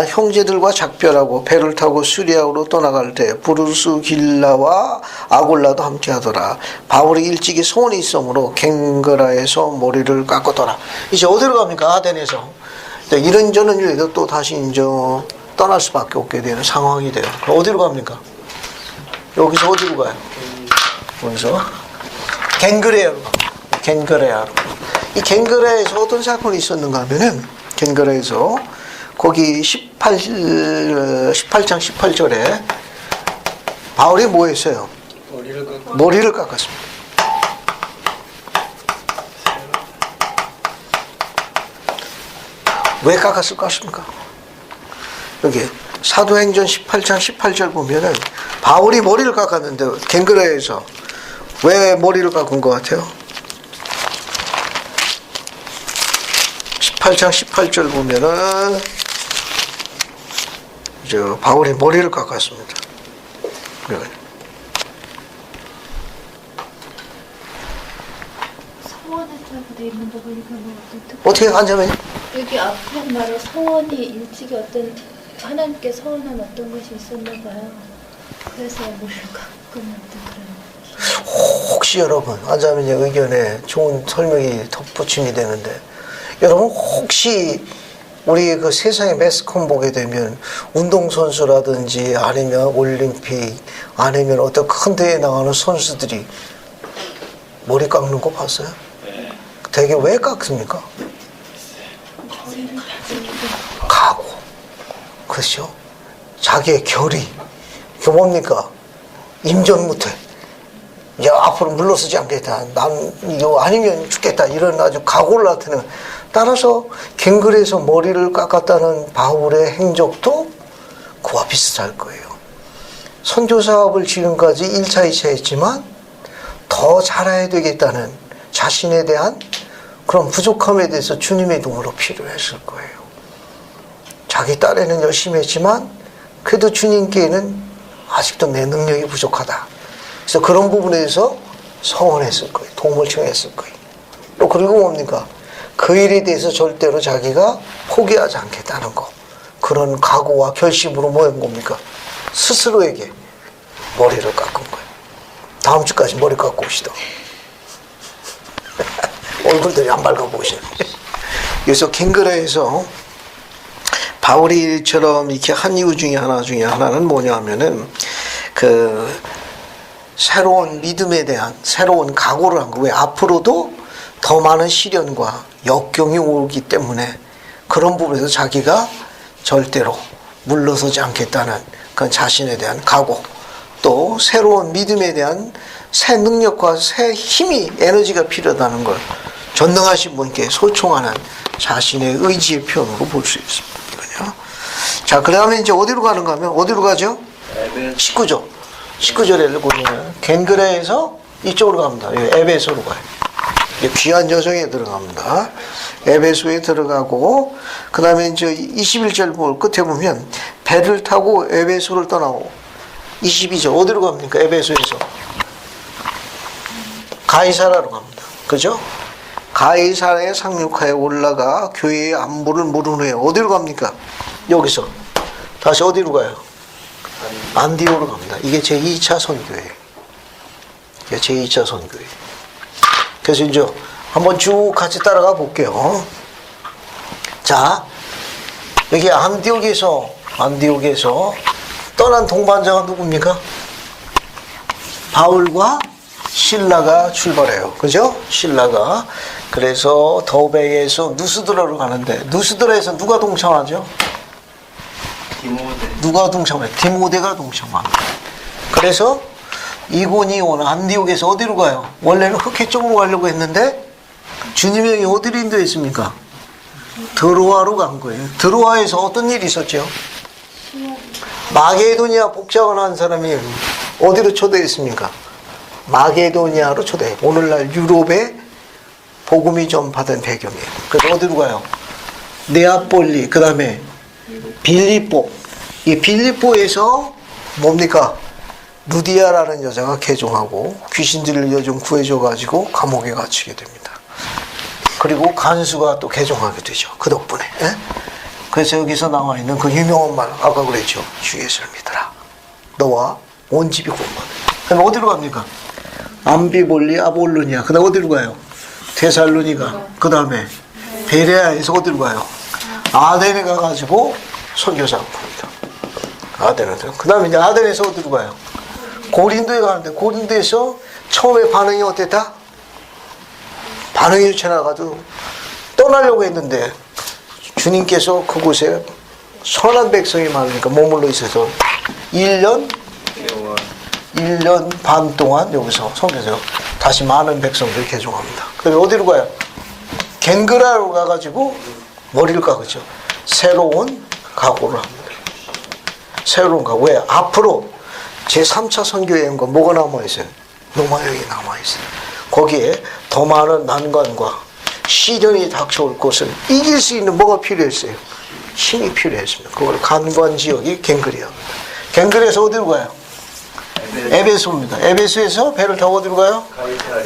형제들과 작별하고 배를 타고 수리아로 떠나갈 때 부르스 길라와 아골라도 함께하더라. 바울이 일찍이 소원이 있으므로 갱그라에서 머리를 깎았더라. 이제 어디로 갑니까? 아덴에서. 이런저런 일에도 또 다시 이제 떠날 수밖에 없게 되는 상황이 돼요. 그럼 어디로 갑니까? 여기서 어디로 가요? 여기서 갱그레아로 갑니다. 갱그레아로. 이 갱그레아에서 어떤 사건이 있었는가 하면은 갱그레아에서 거기 18장 18절에 바울이 뭐 했어요? 머리를 깎았습니다. 왜 깎았을 것 같습니까? 여기 사도행전 18장 18절 보면은 바울이 머리를 깎았는데 갱그레아에서 왜 머리를 깎은 것 같아요? 18장 18절 보면은 바울이 머리를 깎았습니다. 서원했다고 돼 있는 거 보니까 뭐 어떻게 앉으면 여기 앞에 말에 서원이 일찍이 어떤 하나님께 서원한 어떤 것이 있었나 봐요. 그래서 머리를 깎은 어떤 그런. 혹시 여러분 앉으면 의견에 좋은 설명이 덧붙임이 되는데 여러분 혹시 우리 그 세상의 매스컴 보게 되면 운동선수라든지 아니면 올림픽 아니면 어떤 큰 대회에 나가는 선수들이 머리 깎는 거 봤어요? 되게 왜 깎습니까? 각오. 그렇죠? 자기의 결의. 이게 뭡니까? 임전 못해. 야, 앞으로 물러서지 않겠다. 난 이거 아니면 죽겠다. 이런 아주 각오를 나타내는. 따라서 갱글에서 머리를 깎았다는 바울의 행적도 그와 비슷할 거예요. 선교 사업을 지금까지 1차, 2차 했지만 더 잘해야 되겠다는 자신에 대한 그런 부족함에 대해서 주님의 도움으로 필요했을 거예요. 자기 딴에는 열심히 했지만 그래도 주님께는 아직도 내 능력이 부족하다. 그래서 그런 부분에서 서원했을 거예요. 도움을 청했을 거예요. 또 그리고 뭡니까? 그 일에 대해서 절대로 자기가 포기하지 않겠다는 거. 그런 각오와 결심으로 뭐 한 겁니까? 스스로에게 머리를 깎은 거예요. 다음 주까지 머리 깎고 오시다. 얼굴들이 안 밝아 보이시네. 그래서 갱그라에서 바울이처럼 이렇게 한 이유 중에 하나는 뭐냐 하면은 그 새로운 믿음에 대한 새로운 각오를 한 거예요. 왜? 앞으로도 더 많은 시련과 역경이 오기 때문에 그런 부분에서 자기가 절대로 물러서지 않겠다는 그 자신에 대한 각오, 또 새로운 믿음에 대한 새 능력과 새 힘이, 에너지가 필요하다는 걸 전능하신 분께 소총하는 자신의 의지의 표현으로 볼 수 있습니다. 자, 그 다음에 이제 어디로 가는가 하면, 어디로 가죠? 19절. 19절에 보면, 겐그레에서 이쪽으로 갑니다. 에베소로 가요. 귀한 여정에 들어갑니다. 에베소에 들어가고, 그 다음에 이제 21절 끝에 보면, 배를 타고 에베소를 떠나고, 22절, 어디로 갑니까? 에베소에서. 가이사라로 갑니다. 그죠? 가이사라의 상륙하에 올라가 교회의 안부를 물은 후에 어디로 갑니까? 여기서 다시 어디로 가요? 안디오로 갑니다. 이게 제2차 선교예요. 이게 제2차 선교예요. 그래서 이제 한번 쭉 같이 따라가 볼게요. 자, 여기 안디옥에서 떠난 동반자가 누굽니까? 바울과 실라가 출발해요. 그죠? 실라가. 그래서 더베에서 누스드라로 가는데, 누스드라에서 누가 동참하죠? 누가 동참해요? 디모데가 동참합니다. 그래서 이고니온 안디옥에서 어디로 가요? 원래는 흑해 쪽으로 가려고 했는데 주님의 영이 어디로 인도했습니까? 드로아로 간 거예요. 드로아에서 어떤 일이 있었죠? 마게도니아 복장을 한 사람이 어디로 초대했습니까? 마게도니아로 초대해요. 오늘날 유럽에 복음이 좀 받은 배경이에요. 그래서 어디로 가요? 네아폴리, 그 다음에 빌립보. 이 빌립보에서 뭡니까? 루디아라는 여자가 개종하고 귀신들을 여종 구해줘가지고 감옥에 갇히게 됩니다. 그리고 간수가 또 개종하게 되죠. 그 덕분에. 예? 그래서 여기서 나와 있는 그 유명한 말, 아까 그랬죠. 주 예수를 믿어라. 너와 온 집이 구원받아. 그럼 어디로 갑니까? 암비볼리, 아볼로니아. 그 다음 어디로 가요? 데살로니가. 그 다음에 베레아에서 어디로 가요? 아덴에 가가지고 선교사를 봅니다. 아덴에. 그 다음에 이제 아덴에서 어디로 가요? 고린도에 가는데, 고린도에서 처음에 반응이 어땠다? 반응이 좋지 않아가지고 떠나려고 했는데 주님께서 그곳에 선한 백성이 많으니까 머물러 있어서 1년 반 동안 여기서 선교사로 다시 많은 백성들을 개종합니다. 그다음에 어디로 가요? 겐그라로 가가지고 머리를 깎죠. 새로운 각오를 합니다. 새로운 각오. 왜? 앞으로 제3차 선교 여행과 뭐가 남아있어요? 로마 여행이 남아있어요. 거기에 더 많은 난관과 시련이 닥쳐올 것을 이길 수 있는 뭐가 필요했어요? 힘이 필요했습니다. 그걸 간관 지역이 겐그리아입니다. 겐그리아에서 어디로 가요? 에베소입니다. 에베소에서 배를 타고 어디로 가요?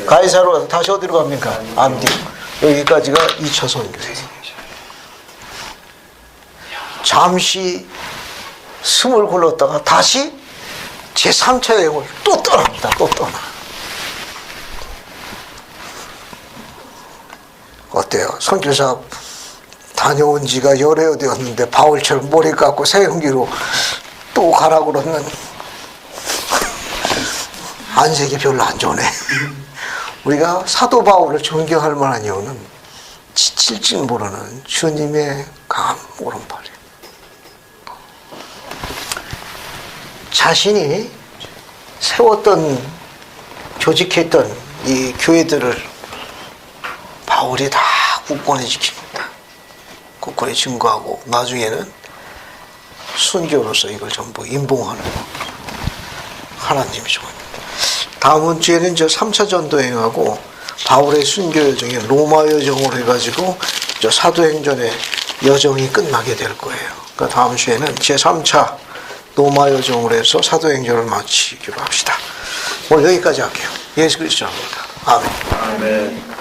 가이사로 가서 다시 어디로 갑니까? 안디옥. 여기까지가 2차 선교예요. 잠시 숨을 골랐다가 다시 제3차 여행을 또 떠납니다. 또 떠나. 어때요? 선교사 다녀온 지가 열흘 되었는데 바울처럼 머리 깎고 새 용기로 또 가라고 그러면 안색이 별로 안 좋네. 우리가 사도 바울을 존경할 만한 이유는 지칠 줄 모르는 주님의 강한 오른팔이에요. 자신이 세웠던, 조직했던 이 교회들을 바울이 다 굳건히 지킵니다. 굳건히 증거하고 나중에는 순교로서 이걸 전부 임봉하는 하나님이 좋아합니다. 다음 주에는 저 3차 전도여행하고 바울의 순교 여정이 로마 여정으로 해가지고 저 사도행전의 여정이 끝나게 될 거예요. 그러니까 다음 주에는 제3차 로마 여정으로 해서 사도행전을 마치기로 합시다. 오늘 여기까지 할게요. 예수 그리스도입니다. 아멘. 아멘.